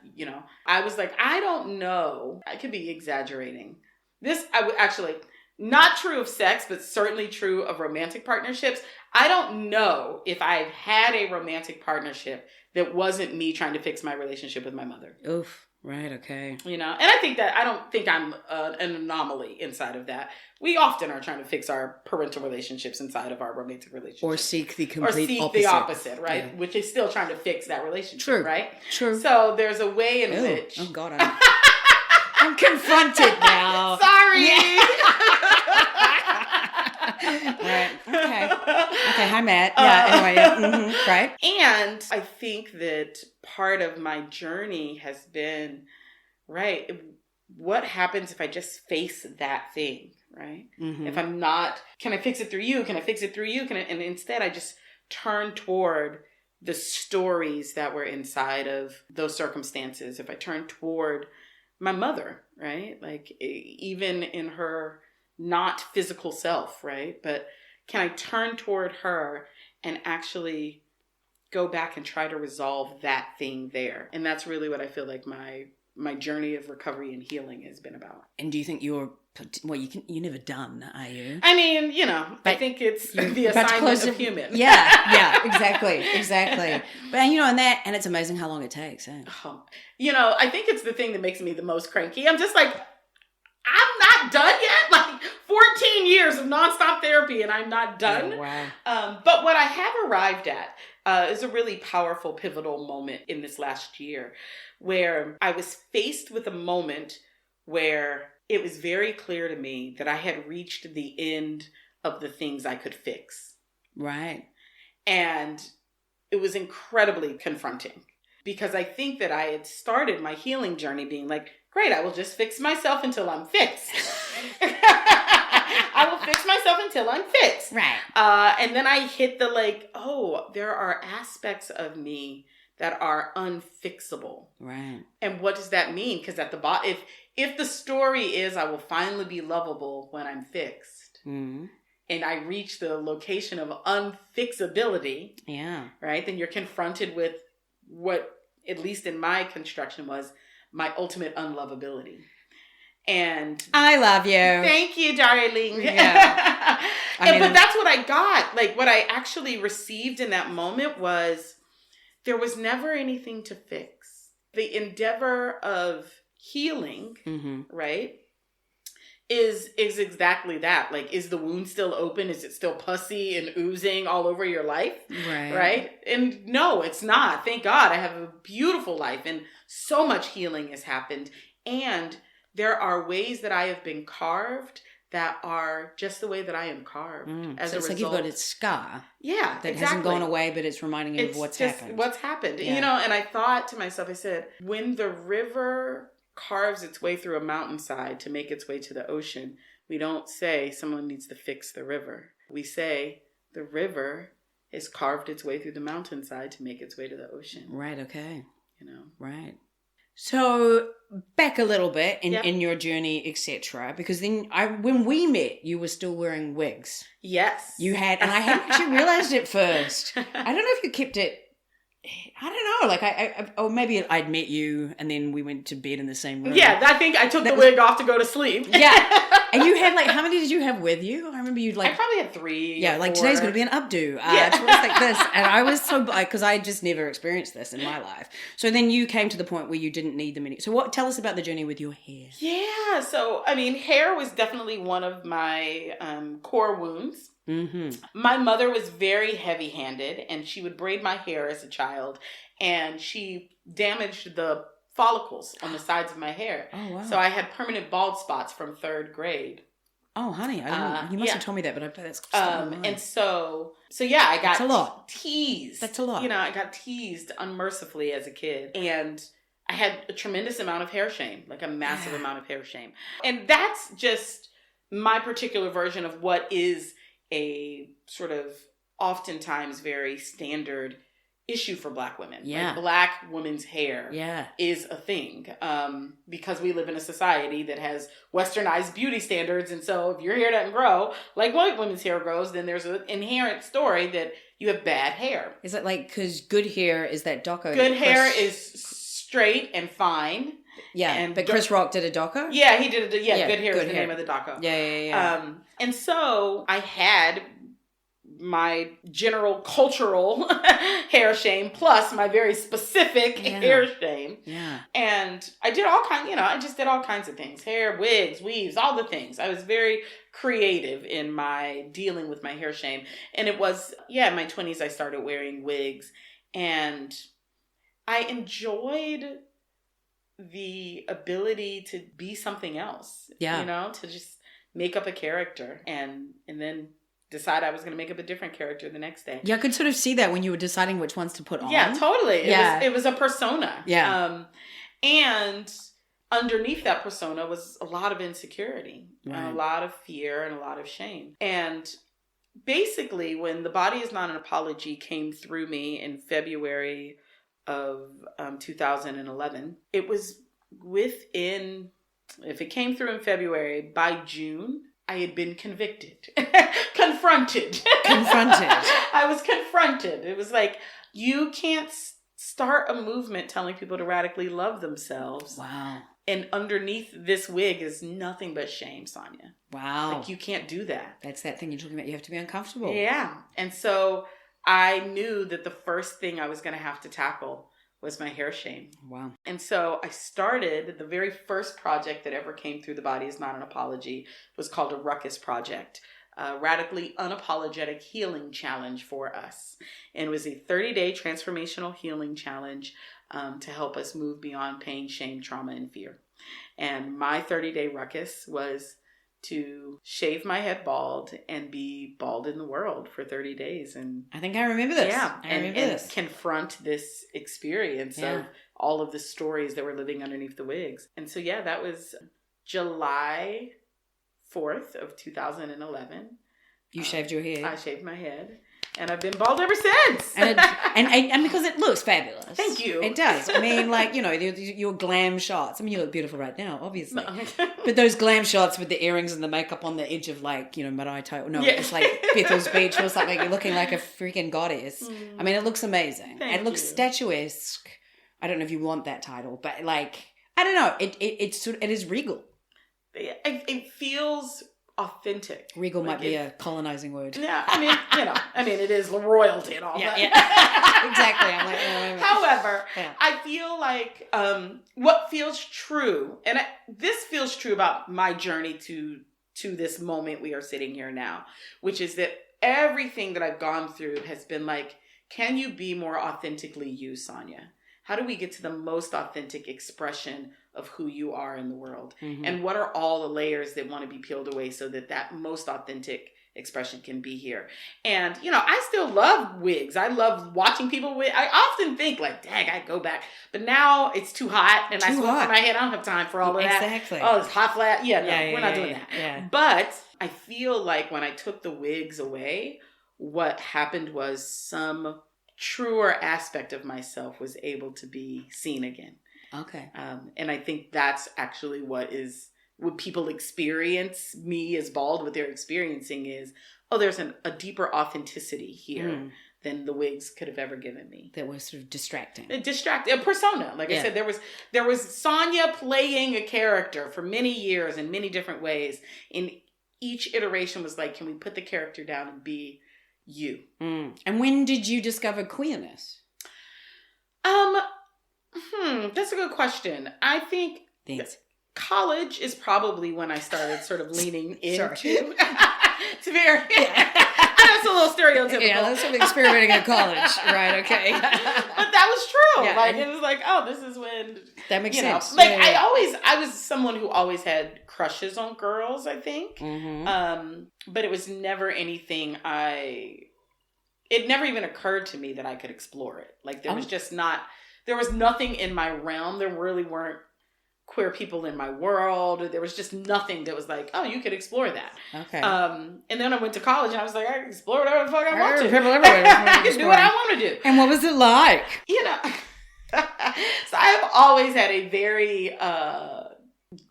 was like, I don't know. I could be exaggerating. I would actually, not true of sex, but certainly true of romantic partnerships. I don't know if I've had a romantic partnership that wasn't me trying to fix my relationship with my mother. Oof. Right, okay. And I don't think I'm an anomaly inside of that. We often are trying to fix our parental relationships inside of our romantic relationships. Or seek the complete opposite. The opposite, right? Yeah. Which is still trying to fix that relationship, True. right? True. So there's a way in which... Oh, God, I'm confronted now. Sorry! Right, okay. Okay, hi, Matt. Yeah, anyway, yeah. Mm-hmm. Right. And I think that part of my journey has been, right, what happens if I just face that thing, right? Mm-hmm. If I'm not, can I fix it through you? Can I fix it through you? And instead I just turn toward the stories that were inside of those circumstances. If I turn toward my mother, right? Like even in her not physical self, right? But can I turn toward her and actually go back and try to resolve that thing there? And that's really what I feel like my journey of recovery and healing has been about. And do you think you're never done, are you? I mean, I think it's the assignment of human. Yeah, exactly. But and it's amazing how long it takes. Eh? I think it's the thing that makes me the most cranky. I'm just like, I'm not done yet. Like 14 years of nonstop therapy and I'm not done. Oh, wow. But what I have arrived at is a really powerful, pivotal moment in this last year where I was faced with a moment where it was very clear to me that I had reached the end of the things I could fix. Right. And it was incredibly confronting because I think that I had started my healing journey being like, great, I will just fix myself until I'm fixed. I will fix myself until I'm fixed. Right. And then I hit the there are aspects of me that are unfixable. Right. And what does that mean? Because at the bottom, if the story is I will finally be lovable when I'm fixed, and I reach the location of unfixability, right, then you're confronted with what, at least in my construction, was my ultimate unlovability. And I love you. Thank you, darling. Yeah. But that's what I got. Like what I actually received in that moment was there was never anything to fix. The endeavor of healing, right, is exactly that. Like, is the wound still open? Is it still pussy and oozing all over your life? Right? And no, it's not. Thank God I have a beautiful life and so much healing has happened. And there are ways that I have been carved that are just the way that I am carved. As so it's a result. like you've got a scar. Yeah, that hasn't gone away, but it's reminding you of what's happened. What's happened. Yeah. And I thought to myself, I said, when the river carves its way through a mountainside to make its way to the ocean, we don't say someone needs to fix the river. We say the river has carved its way through the mountainside to make its way to the ocean. Right, okay. Right. So back a little bit in your journey, etc. Because then when we met, you were still wearing wigs. Yes. You had, and I hadn't actually realized it first. I don't know if you kept it. I don't know, like or maybe I'd met you and then we went to bed in the same room. Yeah, I think I took the wig off to go to sleep. Yeah. And you had like, how many did you have with you? I remember you'd like... I probably had 3. Yeah, like 4. today's going to be an updo. It's like this. And I was so... Because I just never experienced this in my life. So then you came to the point where you didn't need them anymore. So tell us about the journey with your hair. Yeah. So, I mean, hair was definitely one of my core wounds. Mm-hmm. My mother was very heavy-handed, and she would braid my hair as a child, and she damaged the follicles on the sides of my hair. Oh, wow. So I had permanent bald spots from 3rd grade. Oh, honey, I didn't, you must have told me that, but that's and so yeah, I got that's a lot. teased. That's a lot. You know, I got teased unmercifully as a kid, and I had a tremendous amount of hair shame, like a massive amount of hair shame. And that's just my particular version of what is a sort of oftentimes very standard issue for Black women. Yeah. Like Black women's hair is a thing because we live in a society that has westernized beauty standards. And so if your hair doesn't grow like white women's hair grows, then there's an inherent story that you have bad hair. Is it like, because good hair is that doco? Good hair is straight and fine. Yeah, but Chris Rock did a doco? Yeah, he did it. Yeah, Good Hair is the name of the doco. Yeah. And so I had my general cultural hair shame plus my very specific hair shame. Yeah. And I did all kinds, I just did all kinds of things. Hair, wigs, weaves, all the things. I was very creative in my dealing with my hair shame. And it was, in my 20s, I started wearing wigs. And I enjoyed the ability to be something else. To just make up a character and then decide I was going to make up a different character the next day. Yeah, I could sort of see that when you were deciding which ones to put on. Yeah, totally. It was a persona. Yeah. And underneath that persona was a lot of insecurity, a lot of fear, and a lot of shame. And basically, when The Body Is Not an Apology came through me in February of 2011, it was if it came through in February, by June, I had been convicted, confronted. I was confronted. It was like, you can't start a movement telling people to radically love themselves. Wow. And underneath this wig is nothing but shame, Sonya. Wow. Like, you can't do that. That's that thing you're talking about. You have to be uncomfortable. Yeah. And so I knew that the first thing I was going to have to tackle was my hair shame. Wow. And so I started, the very first project that ever came through The Body Is Not an Apology was called a Ruckus Project, a radically unapologetic healing challenge for us. And it was a 30-day transformational healing challenge to help us move beyond pain, shame, trauma, and fear. And my 30-day ruckus was to shave my head bald and be bald in the world for 30 days. And I think I remember this. Yeah. I remember this. Confront this experience of all of the stories that were living underneath the wigs. And so, that was July 4th of 2011. You shaved your head. I shaved my head. And I've been bald ever since. and because it looks fabulous. Thank you. It does. I mean, like, your glam shots. I mean, you look beautiful right now, obviously. But those glam shots with the earrings and the makeup on the edge of, like, Marae Taio. No, it's like Bethel's Beach. It was like you're looking like a freaking goddess. I mean, it looks amazing. It looks statuesque. I don't know if you want that title, but, like, I don't know. It is regal. It feels authentic. Regal might be a colonizing word. Yeah, I mean, it is royalty and all that. Yeah. Exactly. I'm like, however, I feel like what feels true, and this feels true about my journey to this moment we are sitting here now, which is that everything that I've gone through has been like, can you be more authentically you, Sonya? How do we get to the most authentic expression of who you are in the world? Mm-hmm. And what are all the layers that want to be peeled away so that most authentic expression can be here? And, I still love wigs. I love watching people with. I often think like, dang, I'd go back. But now it's too hot and I sweat my head. I don't have time for all of that. Exactly. Oh, it's hot flat. We're not doing that. Yeah. But I feel like when I took the wigs away, what happened was some truer aspect of myself was able to be seen again. Okay. And I think that's actually what people experience me as bald, what they're experiencing is, there's a deeper authenticity here than the wigs could have ever given me. That was sort of distracting. A persona. Like I said, there was Sonya playing a character for many years in many different ways. In each iteration was like, can we put the character down and be you? And when did you discover queerness? That's a good question. I think college is probably when I started sort of leaning into. It's very. That's a little stereotypical. Yeah, that's sort of experimenting in college, right? Okay, but that was true. Yeah. Like it was like, oh, this is when that makes sense. Like I was someone who always had crushes on girls. I think, but it was never anything It never even occurred to me that I could explore it. Like there was just not. There was nothing in my realm. There really weren't queer people in my world. There was just nothing that was like, oh, you could explore that. Okay. And then I went to college and I was like, I can explore whatever the fuck I want to. People everywhere. I can do what I want to do. And what was it like? So I have always had a very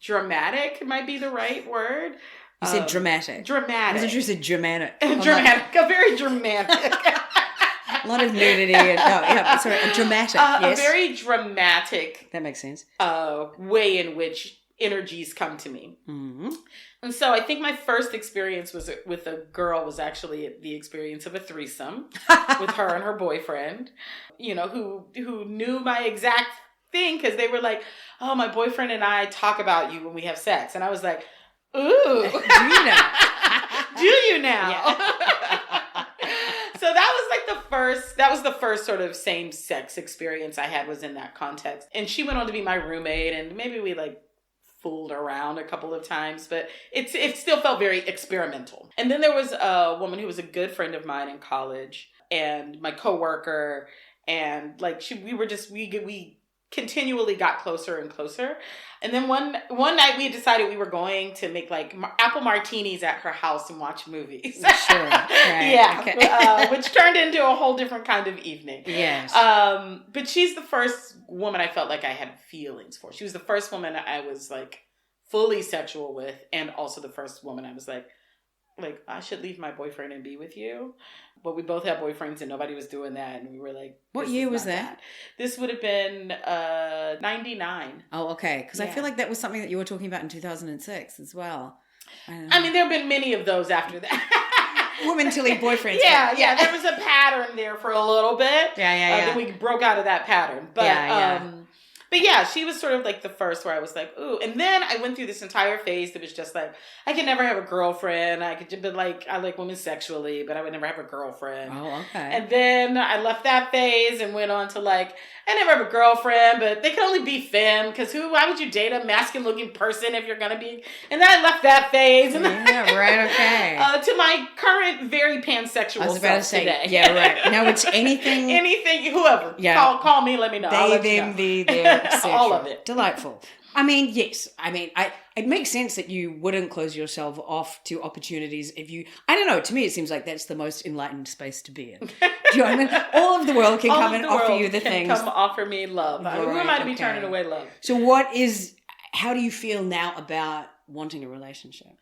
dramatic, might be the right word. You said dramatic. Dramatic. I wasn't sure you said dramatic. Dramatic. A very dramatic. A lot of nudity and a dramatic. Yes. A very dramatic. That makes sense. Way in which energies come to me. Mm-hmm. And so I think my first experience with a girl was actually the experience of a threesome with her and her boyfriend. Who knew my exact thing because they were like, "Oh, my boyfriend and I talk about you when we have sex," and I was like, "Ooh, do you know? Do you now?" Yeah. So that was the first sort of same sex experience I had was in that context. And she went on to be my roommate and maybe we like fooled around a couple of times, but it still felt very experimental. And then there was a woman who was a good friend of mine in college and my coworker and like we continually got closer and closer. And then one night we decided we were going to make like apple martinis at her house and watch movies. Sure. Right. Yeah. Okay. Which turned into a whole different kind of evening. Yes. But she's the first woman I felt like I had feelings for. She was the first woman I was like fully sexual with. And also the first woman I was like, I should leave my boyfriend and be with you. But we both had boyfriends and nobody was doing that. And we were like, what year was that? This would have been 99. Oh, okay. Because I feel like that was something that you were talking about in 2006 as well. I mean, there have been many of those after that. Women to leave boyfriends. Yeah. There was a pattern there for a little bit. Yeah. Then we broke out of that pattern. But But yeah, she was sort of like the first where I was like, ooh. And then I went through this entire phase that was just like, I could never have a girlfriend. I could just be like, I like women sexually, but I would never have a girlfriend. Oh, okay. And then I left that phase and went on to like, I never have a girlfriend, but they can only be femme because why would you date a masculine looking person if you're going to be? And then I left that phase. And okay. To my current very pansexual self today. Yeah, right. Now it's anything. Anything, whoever. Yeah. Call me, let me know. They, them, thee, their, etc. All of it. Delightful. I mean, yes. I mean, it makes sense that you wouldn't close yourself off to opportunities if you... I don't know. To me, it seems like that's the most enlightened space to be in. Do you know what I mean? All of the world can come and offer you the things. Come offer me love. Right, who am I to be turning away love? So how do you feel now about wanting a relationship?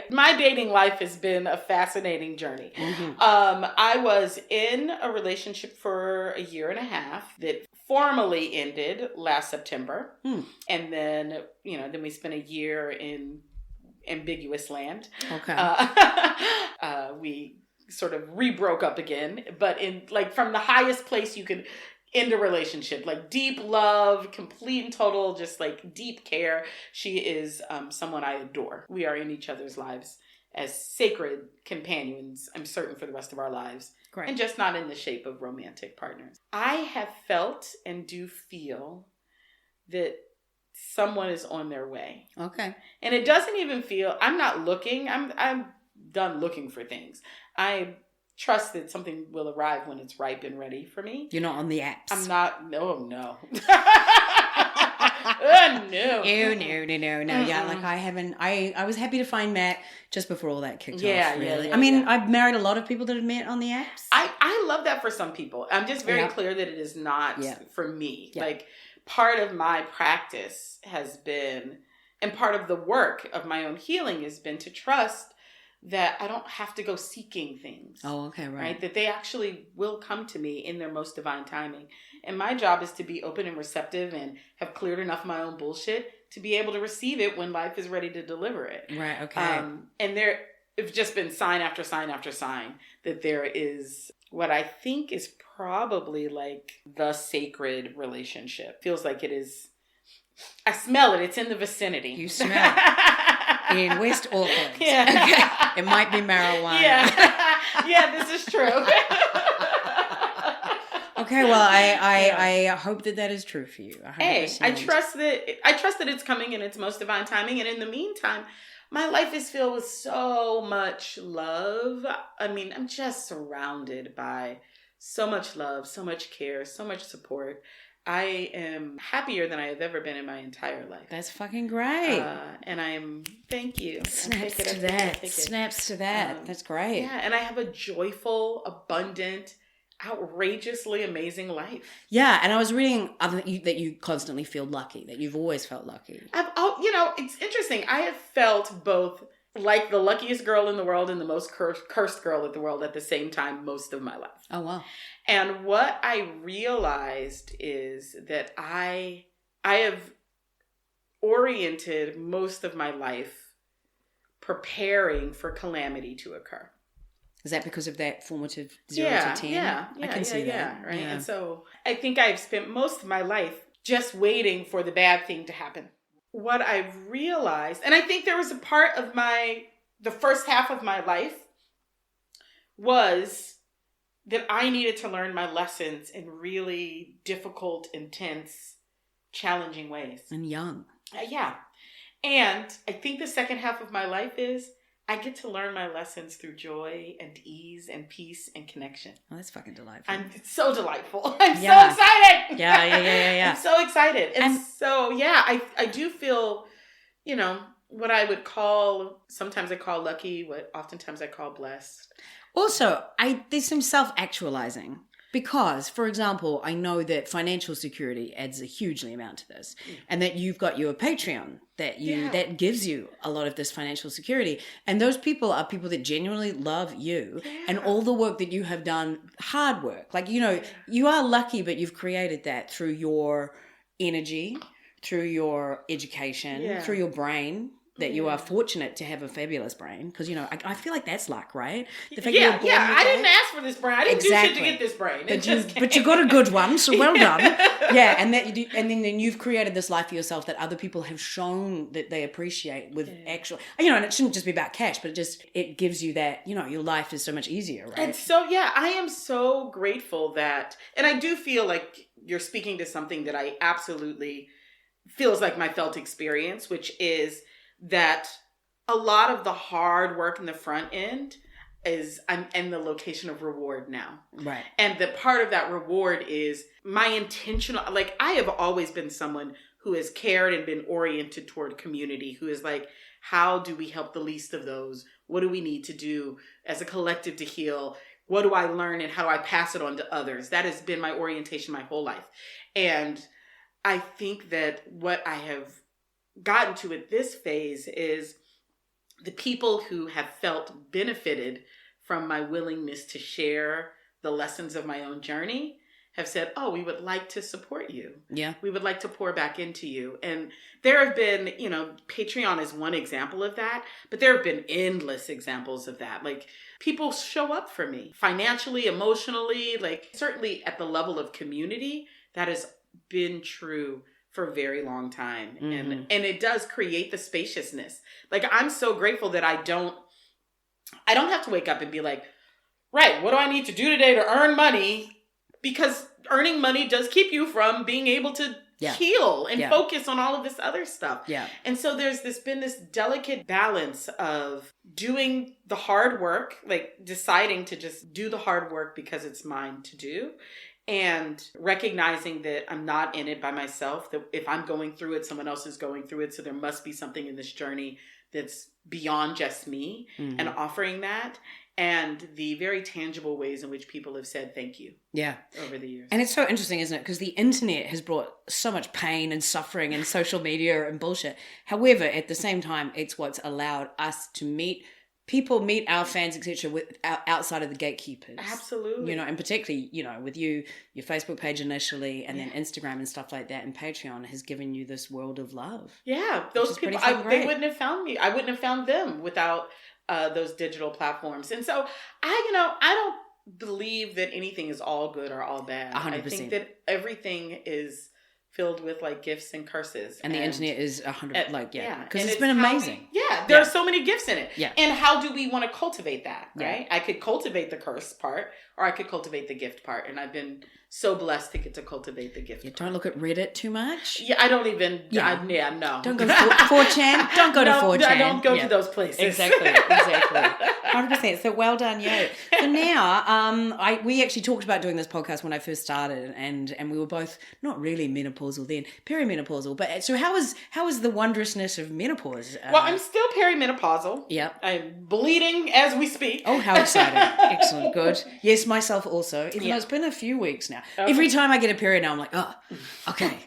My dating life has been a fascinating journey. Mm-hmm. I was in a relationship for a year and a half that formally ended last September. And then, then we spent a year in ambiguous land. Okay. We sort of re-broke up again, but in like from the highest place you could end a relationship, like deep love, complete and total, just like deep care. She is someone I adore. We are in each other's lives as sacred companions, I'm certain, for the rest of our lives. Great. And just not in the shape of romantic partners. I have felt and do feel that someone is on their way. Okay. And it doesn't even feel, I'm not looking, I'm done looking for things. I trust that something will arrive when it's ripe and ready for me. You're not on the apps. I'm not. No. No. No. Yeah, like I haven't. I was happy to find Matt just before all that kicked off. Really. Yeah, I mean, I've married a lot of people that have met on the apps. I love that for some people. I'm just very clear that it is not for me. Yeah. Like part of my practice has been, and part of the work of my own healing has been to trust that I don't have to go seeking things. Oh, okay, right. That they actually will come to me in their most divine timing. And my job is to be open and receptive and have cleared enough of my own bullshit to be able to receive it when life is ready to deliver it. Right, okay. And there have just been sign after sign after sign that there is what I think is probably like the sacred relationship. Feels like it is. I smell it. It's in the vicinity. You smell it. In West Auckland. Yeah. Okay. It might be marijuana. Yeah, this is true. Okay, well, I hope that is true for you. 100%. Hey, I trust that it's coming in its most divine timing. And in the meantime, my life is filled with so much love. I mean, I'm just surrounded by so much love, so much care, so much support. I am happier than I have ever been in my entire life. That's fucking great. And I am, thank you. Snaps to that. Snaps to that. That's great. Yeah, and I have a joyful, abundant, outrageously amazing life. Yeah, and I was reading that you constantly feel lucky, that you've always felt lucky. It's interesting. I have felt both like the luckiest girl in the world and the most cursed girl in the world at the same time most of my life. Oh, wow. And what I realized is that I have oriented most of my life preparing for calamity to occur. Is that because of that formative 0 to 10? Yeah, I can see that. Yeah, right. Yeah. And so I think I've spent most of my life just waiting for the bad thing to happen. What I've realized, and I think there was a part of the first half of my life was that I needed to learn my lessons in really difficult, intense, challenging ways. And young. Yeah. And I think the second half of my life is I get to learn my lessons through joy and ease and peace and connection. Oh, that's fucking delightful. It's so delightful. I'm so excited. Yeah. I'm so excited. And so, I do feel, what I would call, sometimes I call lucky, what oftentimes I call blessed. Also, there's some self-actualizing. Because, for example, I know that financial security adds a hugely amount to this, and that you've got your Patreon that gives you a lot of this financial security, and those people are people that genuinely love you and all the work that you have done, hard work. Like, you are lucky, but you've created that through your energy, through your education, through your brain. That you are fortunate to have a fabulous brain, because I feel like that's luck, right? The fact I didn't ask for this brain. I didn't do shit to get this brain. But you got a good one, so well done. Yeah, and then you've created this life for yourself that other people have shown that they appreciate with actual, and it shouldn't just be about cash, but it gives you that, your life is so much easier, right? And so I am so grateful that, and I do feel like you're speaking to something that I absolutely feels like my felt experience, which is that a lot of the hard work in the front end is I'm in the location of reward now. Right. And the part of that reward is my intentional, like I have always been someone who has cared and been oriented toward community, who is like, how do we help the least of those? What do we need to do as a collective to heal? What do I learn and how do I pass it on to others? That has been my orientation my whole life. And I think that what I have gotten to at this phase is the people who have felt benefited from my willingness to share the lessons of my own journey have said, oh, we would like to support you. Yeah. We would like to pour back into you. And there have been, Patreon is one example of that, but there have been endless examples of that. Like people show up for me financially, emotionally, like certainly at the level of community, that has been true for a very long time. Mm-hmm. And it does create the spaciousness. Like I'm so grateful that I don't have to wake up and be like, right, what do I need to do today to earn money? Because earning money does keep you from being able to heal and focus on all of this other stuff. Yeah. And so there's been this delicate balance of doing the hard work, like deciding to just do the hard work because it's mine to do. And recognizing that I'm not in it by myself, that if I'm going through it, someone else is going through it. So there must be something in this journey that's beyond just me, and offering that. And the very tangible ways in which people have said thank you over the years. And it's so interesting, isn't it? Because the internet has brought so much pain and suffering and social media and bullshit. However, at the same time, it's what's allowed us to meet people meet our fans, etc., outside of the gatekeepers. Absolutely. And particularly, with you, your Facebook page initially, and then Instagram and stuff like that, and Patreon has given you this world of love. Yeah, those people, they wouldn't have found me. I wouldn't have found them without those digital platforms. And so I don't believe that anything is all good or all bad. 100%. I think that everything is filled with like gifts and curses. And the internet is 100, because it's been amazing. There are so many gifts in it. Yeah. And how do we want to cultivate that, right? I could cultivate the curse part, or I could cultivate the gift part. And I've been so blessed to get to cultivate the gift part. Don't look at Reddit too much. Yeah, I don't even, no. Don't go to 4chan. Don't go to 4chan. I don't go to those places. Exactly. 100%. So well done, you. So now, we actually talked about doing this podcast when I first started, and we were both not really menopausal then, perimenopausal. But so how is the wondrousness of menopause? Well, I'm still perimenopausal. Yeah. I'm bleeding as we speak. Oh, how exciting. Excellent. Good. Yes, myself also, even though it's been a few weeks now. Okay. Every time I get a period now, I'm like, oh, okay.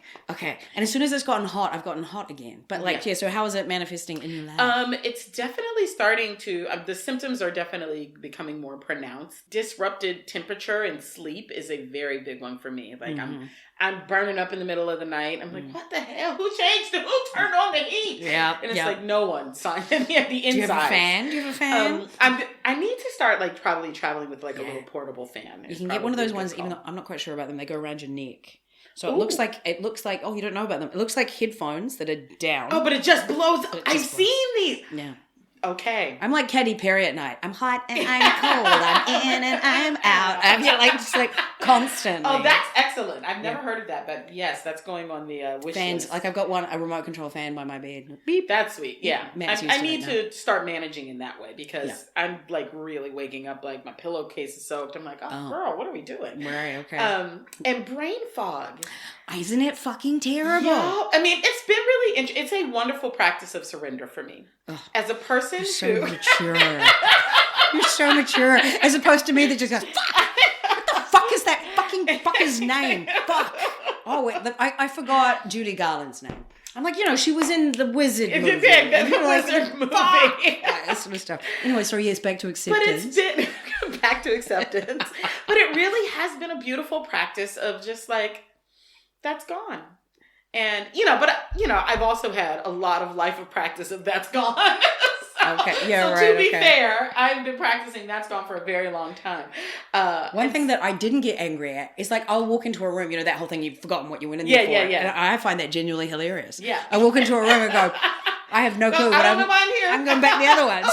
And as soon as it's gotten hot, I've gotten hot again. But so how is it manifesting in your life? It's definitely starting to, the symptoms are definitely becoming more pronounced. Disrupted temperature and sleep is a very big one for me. Like I'm burning up in the middle of the night. I'm like, what the hell? Who turned on the heat? Yeah. And it's like no one. So the inside. Do you have a fan? I need to start probably traveling with a little portable fan. You can get one of those ones, even though I'm not quite sure about them. They go around your neck. So it looks like, oh, you don't know about them. It looks like headphones that are down. Oh, but it just blows. I've seen these. Yeah. Okay. I'm like Katy Perry at night. I'm hot and I'm cold. I'm in and I'm out. I'm just constantly. Oh, that's excellent. I've never heard of that, but yes, that's going on the wish fans. list. Like I've got a remote control fan by my bed. Beep. That's sweet. Yeah. I need to start managing in that way because I'm really waking up like my pillowcase is soaked. I'm like, oh girl, what are we doing? Right. Okay. And brain fog. Isn't it fucking terrible? Yeah. I mean, it's been really interesting. It's a wonderful practice of surrender for me. Ugh. As a person You're so mature. You're so mature. As opposed to me that just goes, fuck! What the fuck is that fucking fucker's name? Fuck. Oh, wait. I forgot Judy Garland's name. I'm like, she was in the Wizard movie. The Wizard movie. That sort of stuff. Anyway, sorry, yes, back to acceptance. But it's been back to acceptance. But it really has been a beautiful practice of just that's gone. And, I've also had a lot of life of practice of that's gone. Okay. Yeah, so to be fair, I've been practicing that's gone for a very long time. One thing that I didn't get angry at is I'll walk into a room, that whole thing, you've forgotten what you went in there for. Yeah. And I find that genuinely hilarious. Yeah. I walk into a room and go, I have no clue. I don't know why I'm here. I'm going back the other one.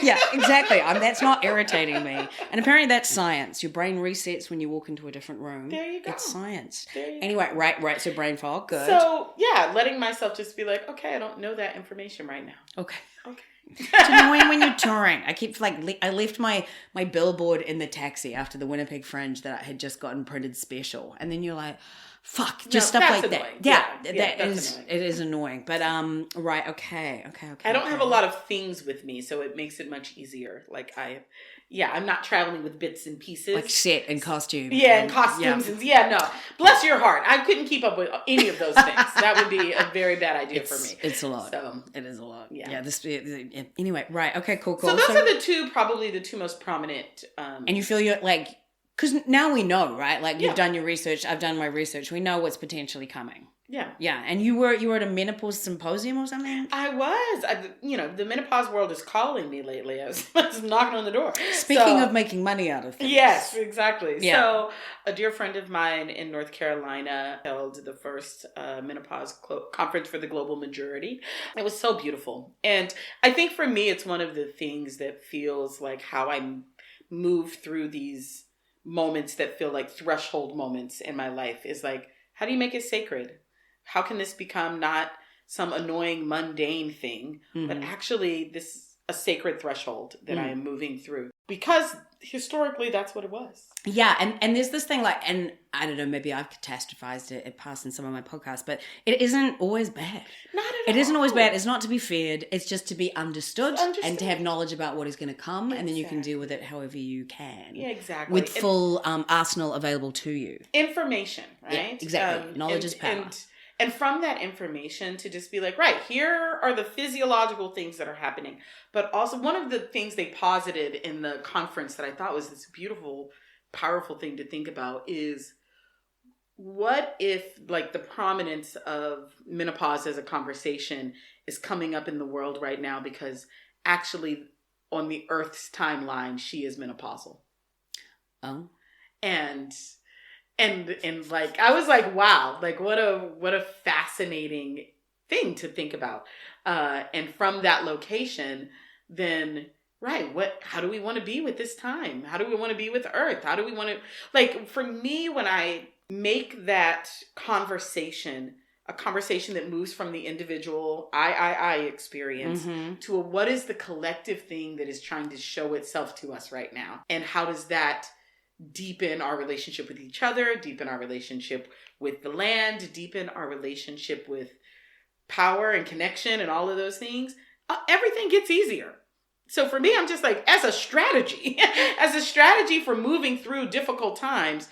Yeah, exactly. That's not irritating me. And apparently that's science. Your brain resets when you walk into a different room. There you go. It's science. Anyway, right. So brain fog, good. So, letting myself just be like, okay, I don't know that information right now. Okay. It's annoying when you're touring. I keep I left my billboard in the taxi after the Winnipeg Fringe that I had just gotten printed special. And then you're like, fuck, stuff like annoying. that. It is annoying. But right, okay. I don't have a lot of things with me, so it makes it much easier. I'm not traveling with bits and pieces. Like set and costume. Yeah, and costumes. No. Bless your heart. I couldn't keep up with any of those things. That would be a very bad idea for me. It's a lot. So, it is a lot. Yeah. Anyway, right. Okay, cool. So those are probably the two most prominent. And you feel you're because now we know, right? You've done your research. I've done my research. We know what's potentially coming. Yeah. Yeah. And you were at a menopause symposium or something? I was. The menopause world is calling me lately. I was knocking on the door. Speaking of making money out of things. Yes, exactly. Yeah. So a dear friend of mine in North Carolina held the first menopause conference for the global majority. It was so beautiful. And I think for me, it's one of the things that feels like how I move through these moments that feel like threshold moments in my life is how do you make it sacred? How can this become not some annoying, mundane thing, but actually this a sacred threshold that I am moving through? Because historically, that's what it was. Yeah, and there's this thing and I don't know, maybe I've catastrophized it past in some of my podcasts, but it isn't always bad. Not at all. It isn't always bad. It's not to be feared. It's just to be understood. And to have knowledge about what is going to come, and then you can deal with it however you can. Yeah, exactly. With full arsenal available to you. Information, right? Yeah, exactly. Knowledge is power. And from that information to just be like, right, here are the physiological things that are happening. But also one of the things they posited in the conference that I thought was this beautiful, powerful thing to think about is, what if like the prominence of menopause as a conversation is coming up in the world right now because actually on the Earth's timeline, she is menopausal. Oh. And like, I was like, wow, like what a fascinating thing to think about. And from that location, then, right, how do we want to be with this time? How do we want to be with Earth? How do we want to, like, for me, when I make that conversation a conversation that moves from the individual I experience to what is the collective thing that is trying to show itself to us right now? And how does that deepen our relationship with each other, deepen our relationship with the land, deepen our relationship with power and connection and all of those things? Everything gets easier. So for me, I'm just like, as a strategy for moving through difficult times,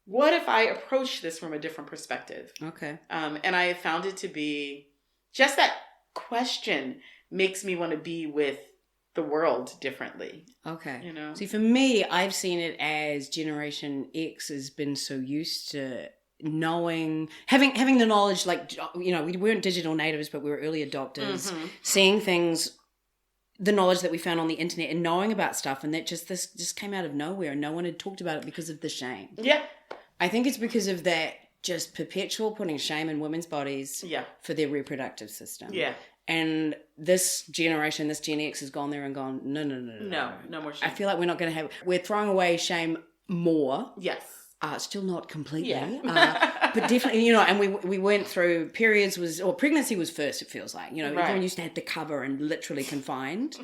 what if I approach this from a different perspective? Okay. And I found it to be just that question makes me want to be with the world differently. Okay. You know? See, for me, I've seen it as Generation X has been so used to knowing, having the knowledge, like, you know, we weren't digital natives, but we were early adopters, seeing things, the knowledge that we found on the internet and knowing about stuff, and that just came out of nowhere and no one had talked about it because of the shame. Yeah. I think it's because of that just perpetual putting shame in women's bodies for their reproductive system. Yeah. And this generation, this Gen X has gone there and gone, no more shame. I feel like we're throwing away shame more. Yes. Still not completely, but definitely, you know, and we went through periods pregnancy was first, it feels like, you know, everyone used to have to cover and literally confined.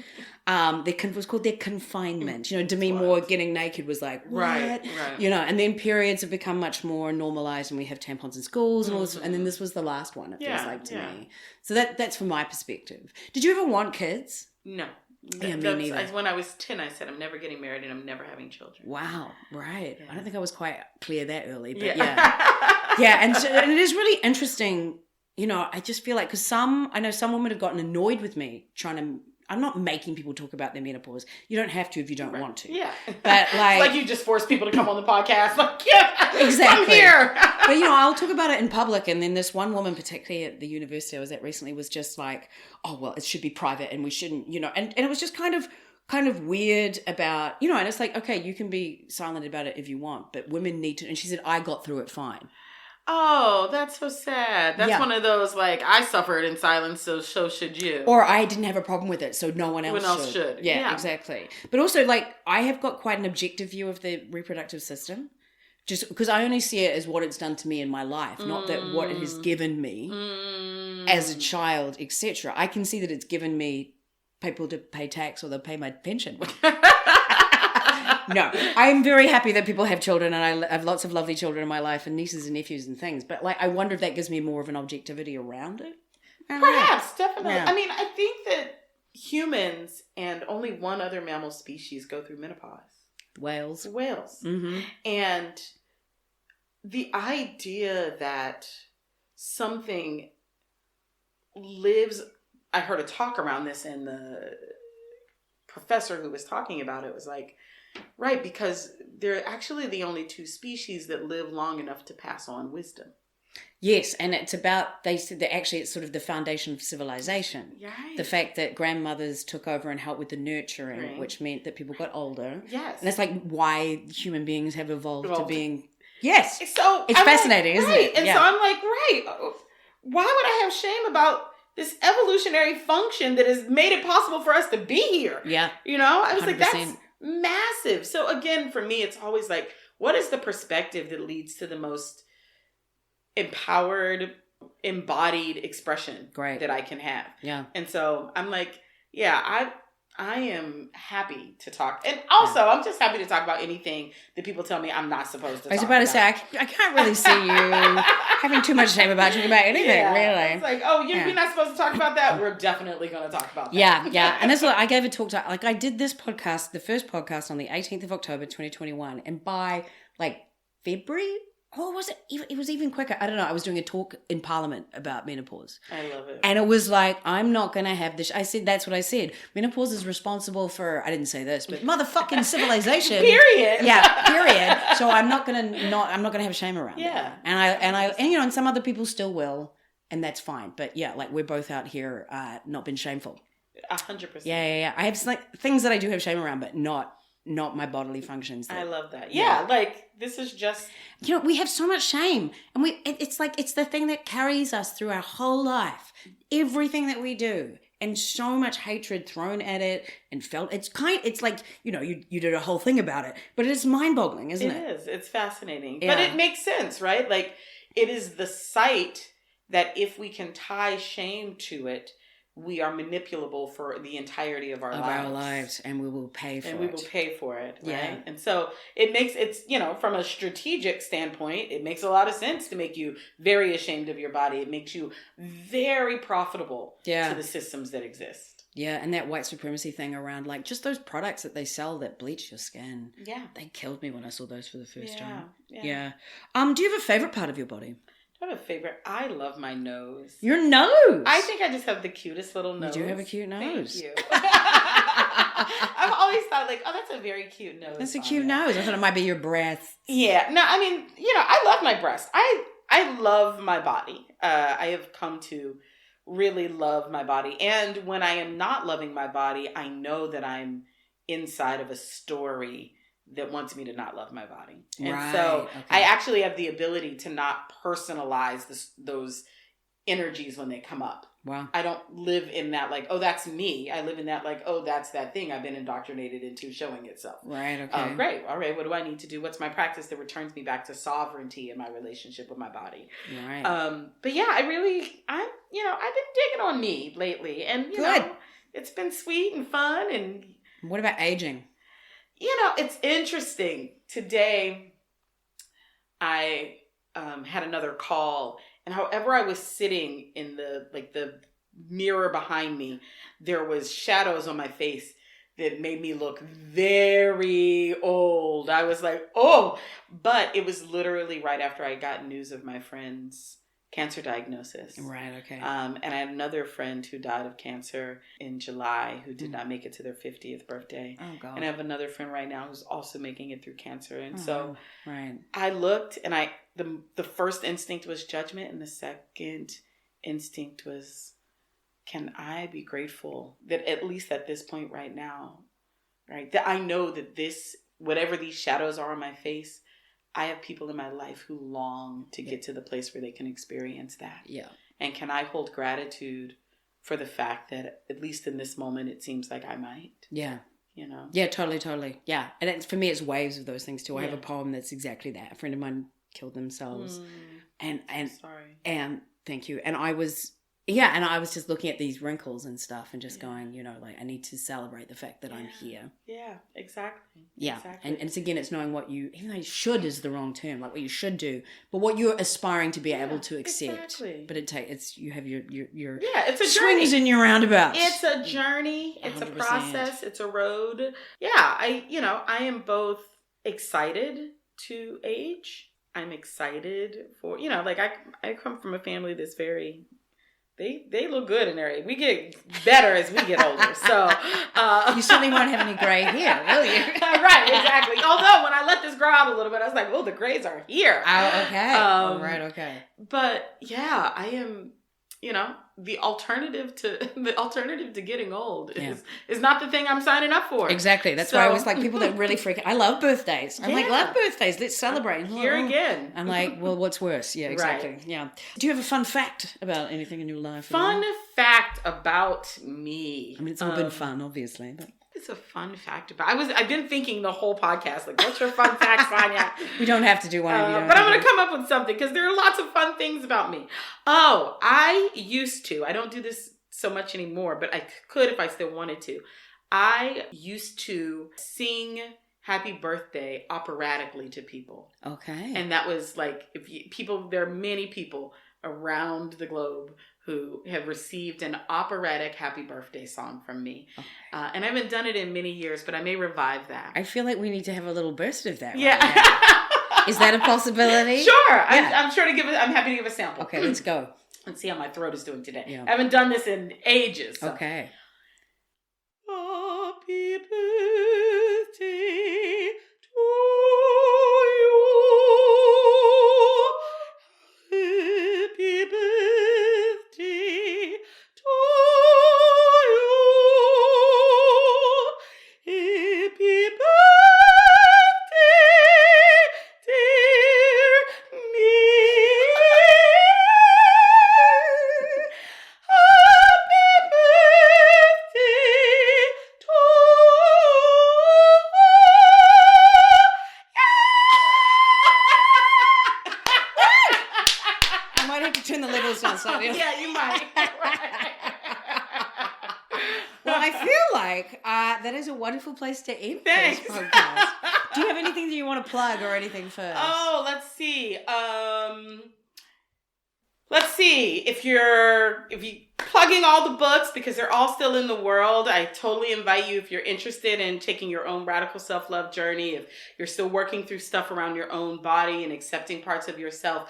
Was called their confinement. You know, Demi Moore getting naked was like, what? Right. You know, and then periods have become much more normalized and we have tampons in schools and all this, and then this was the last one, it feels like to me. So that's from my perspective. Did you ever want kids? No. Yeah, me neither. When I was 10, I said, I'm never getting married and I'm never having children. Wow, right. Yeah. I don't think I was quite clear that early, but yeah. And it is really interesting, you know, I just feel like, because I know some women have gotten annoyed with me I'm not making people talk about their menopause. You don't have to if you don't want to. Yeah. But like you just force people to come on the podcast. Like, yeah, exactly. I'm here. But, you know, I'll talk about it in public. And then this one woman, particularly at the university I was at recently, was just like, oh, well, it should be private and we shouldn't, you know. And it was just kind of weird about, you know, and it's like, okay, you can be silent about it if you want, but women need to. And she said, I got through it fine. Oh, that's so sad. That's one of those, like, I suffered in silence, so should you. Or I didn't have a problem with it, so no one else should. Yeah, exactly. But also, like, I have got quite an objective view of the reproductive system, just because I only see it as what it's done to me in my life, not that what it has given me as a child, etc. I can see that it's given me people to pay tax or they'll pay my pension. No, I'm very happy that people have children, and I have lots of lovely children in my life and nieces and nephews and things. But like, I wonder if that gives me more of an objectivity around it. Perhaps, definitely. Yeah. I mean, I think that humans and only one other mammal species go through menopause. Whales. Mm-hmm. And the idea that something lives... I heard a talk around this, and the professor who was talking about it was like, right, because they're actually the only two species that live long enough to pass on wisdom. Yes, and it's about, they said that actually it's sort of the foundation of civilization. Right. The fact that grandmothers took over and helped with the nurturing, which meant that people got older. Yes. And that's like why human beings have evolved to being... Yes. So it's fascinating, isn't it? And so I'm like, why would I have shame about this evolutionary function that has made it possible for us to be here? Yeah. You know? I was 100%. like, that's massive. So again, for me, it's always like, what is the perspective that leads to the most empowered, embodied expression that I can have? Yeah. And so I'm like, I am happy to talk. And also, I'm just happy to talk about anything that people tell me I'm not supposed to talk about. I was about to say, I can't really see you having too much shame about talking about anything, really. It's like, we're not supposed to talk about that? We're definitely going to talk about that. Yeah. And that's what I gave a talk to, like, I did this podcast, the first podcast on the 18th of October, 2021. And by, like, February, Or was it? It was even quicker. I don't know. I was doing a talk in Parliament about menopause. I love it. And it was like, I'm not going to have this. I said, that's what I said. Menopause is responsible for, I didn't say this, but motherfucking civilization. Period. Yeah, period. So I'm not going to have shame around it. Yeah. And some other people still will, and that's fine. But yeah, like we're both out here not been shameful. 100%. Yeah. I have like things that I do have shame around, but not my bodily functions. I love that. Yeah, like this is just... we have so much shame, and it's like, it's the thing that carries us through our whole life. Everything that we do, and so much hatred thrown at it and felt. It's like, you did a whole thing about it, but it's mind-boggling, isn't it? It is. It's fascinating. Yeah. But it makes sense, right? Like, it is the site that if we can tie shame to it, we are manipulable for the entirety of our lives. And we will pay for it. And we will pay for it, right? Yeah. And so it's, from a strategic standpoint, it makes a lot of sense to make you very ashamed of your body. It makes you very profitable to the systems that exist. Yeah, and that white supremacy thing around, like, just those products that they sell that bleach your skin. Yeah. They killed me when I saw those for the first time. Yeah. Do you have a favorite part of your body? I have a favorite. I love my nose. Your nose? I think I just have the cutest little nose. You do have a cute nose. Thank you. I've always thought, like, oh, that's a very cute nose. That's a cute nose. I thought it might be your breath. Yeah. No, I mean, I love my breasts. I love my body. I have come to really love my body. And when I am not loving my body, I know that I'm inside of a story that wants me to not love my body. And so I actually have the ability to not personalize those energies when they come up. Wow. I don't live in that like, oh, that's me. I live in that like, oh, that's that thing I've been indoctrinated into showing itself. Right, okay. Great. All right, what do I need to do? What's my practice that returns me back to sovereignty in my relationship with my body? Right. But yeah, I've been digging on me lately. And, it's been sweet and fun. And what about aging? It's interesting. Today, I had another call, and however I was sitting in the mirror behind me, there was shadows on my face that made me look very old. I was like, oh, but it was literally right after I got news of my friend's cancer diagnosis. Right, okay. And I had another friend who died of cancer in July who did not make it to their 50th birthday. Oh, God. And I have another friend right now who's also making it through cancer. And right. I looked, and the first instinct was judgment, and the second instinct was, can I be grateful that at least at this point right now, right, that I know that this, whatever these shadows are on my face, I have people in my life who long to get to the place where they can experience that. Yeah. And can I hold gratitude for the fact that at least in this moment, it seems like I might. Yeah. Yeah, totally. Yeah. And for me, it's waves of those things too. I have a poem that's exactly that. A friend of mine killed themselves. And sorry. And thank you. And I was just looking at these wrinkles and stuff and just going, like, I need to celebrate the fact that I'm here. Yeah, exactly. Yeah. Exactly. And it's knowing what even though should is the wrong term, like what you should do, but what you're aspiring to be able to accept. Exactly. But you have your it's a swings journey. And your roundabouts. It's a journey. It's 100%. A process. It's a road. Yeah. I am both excited to age. I'm excited for, I come from a family that's very... They look good in their age. We get better as we get older. So you certainly won't have any gray hair, will you? Right, exactly. Although when I let this grow out a little bit, I was like, "Oh, the grays are here." Oh, okay. Right, okay. But yeah, I am. The alternative to getting old is not the thing I'm signing up for. Exactly. That's why I was like, people that really freak out. I love birthdays. I'm like, love birthdays. Let's celebrate. Here again. I'm like, well, what's worse? Yeah, exactly. Right. Yeah. Do you have a fun fact about anything in your life? Fun fact about me. I mean, it's all been fun, obviously. But it's a fun fact about. I've been thinking the whole podcast, like, what's your fun fact, Sonya? We don't have to do one. But I'm going to come up with something because there are lots of fun things about me. Oh, I used to. I don't do this so much anymore, but I could if I still wanted to. I used to sing happy birthday operatically to people. Okay. And that was like, there are many people around the globe who have received an operatic happy birthday song from me. Okay. And I haven't done it in many years, but I may revive that. I feel like we need to have a little burst of that. Yeah. Right Is that a possibility? Sure. Yeah. I'm happy to give a sample. Okay, let's go. Let's see how my throat is doing today. Yeah. I haven't done this in ages. So. Okay. Happy birthday to you. Happy birthday to you. Happy birthday, dear me. Happy birthday to I might have to turn the levels down slightly. Yeah, you might. Well, I feel like that is a wonderful place to end Thanks. this podcast. Do you have anything that you want to plug or anything first? Oh, let's see. Let's see. If you plugging all the books because they're all still in the world, I totally invite you if you're interested in taking your own radical self-love journey, if you're still working through stuff around your own body and accepting parts of yourself,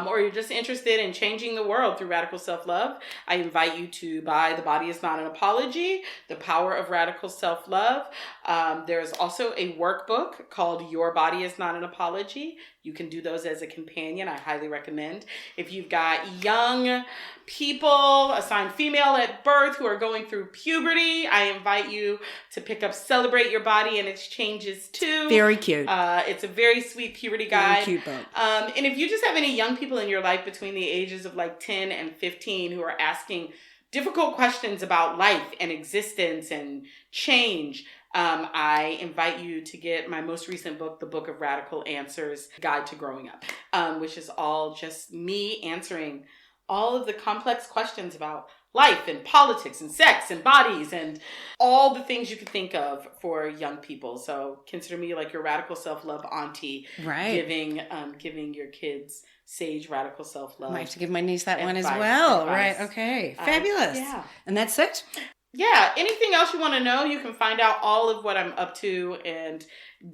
or you're just interested in changing the world through radical self-love, I invite you to buy The Body Is Not an Apology, The Power of Radical Self-Love. There's also a workbook called Your Body Is Not an Apology. You can do those as a companion. I highly recommend. If you've got young people assigned female at birth who are going through puberty, I invite you to pick up Celebrate Your Body and Its Changes Too. Very cute. It's a very sweet puberty guide. Very cute book. And if you just have any young people in your life between the ages of like 10 and 15 who are asking difficult questions about life and existence and change, I invite you to get my most recent book, The Book of Radical Answers, Guide to Growing Up, which is all just me answering all of the complex questions about life and politics and sex and bodies and all the things you could think of for young people. So consider me like your radical self-love auntie, Right. giving your kids sage radical self-love. I might have to give my niece that one as Advice, well. advice. Right, okay. Fabulous. Yeah. And that's it? Yeah, anything else you want to know, you can find out all of what I'm up to and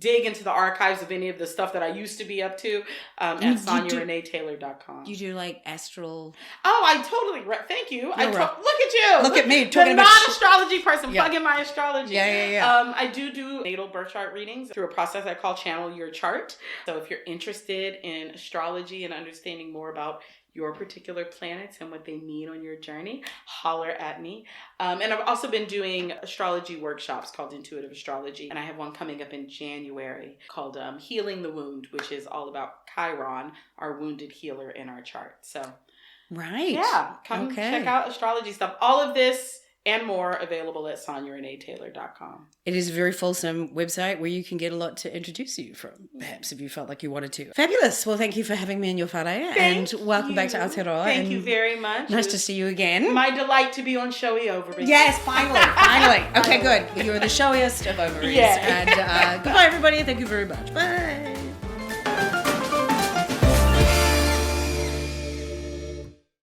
dig into the archives of any of the stuff that I used to be up to at SonyaReneeTaylor.com. You do like astral... Oh, I totally... Thank you. Right. Look at you. Look at me The talking about... non-astrology person Yeah. plugging my astrology. Yeah. I do natal birth chart readings through a process I call Channel Your Chart. So if you're interested in astrology and understanding more about your particular planets and what they mean on your journey, holler at me. And I've also been doing astrology workshops called Intuitive Astrology. And I have one coming up in January called Healing the Wound, which is all about Chiron, our wounded healer in our chart. So, Right. yeah, come check out astrology stuff. All of this and more available at SonyaReneeTaylor.com. It is a very fulsome website where you can get a lot to introduce you from, perhaps if you felt like you wanted to. Fabulous. Well, thank you for having me in your whare, and welcome back to Aotearoa. Thank you very much. Nice to see you again. My delight to be on Showy Ovaries. Yes, finally. Okay, good. You're the showiest of ovaries. Yeah. And goodbye, everybody. Thank you very much. Bye.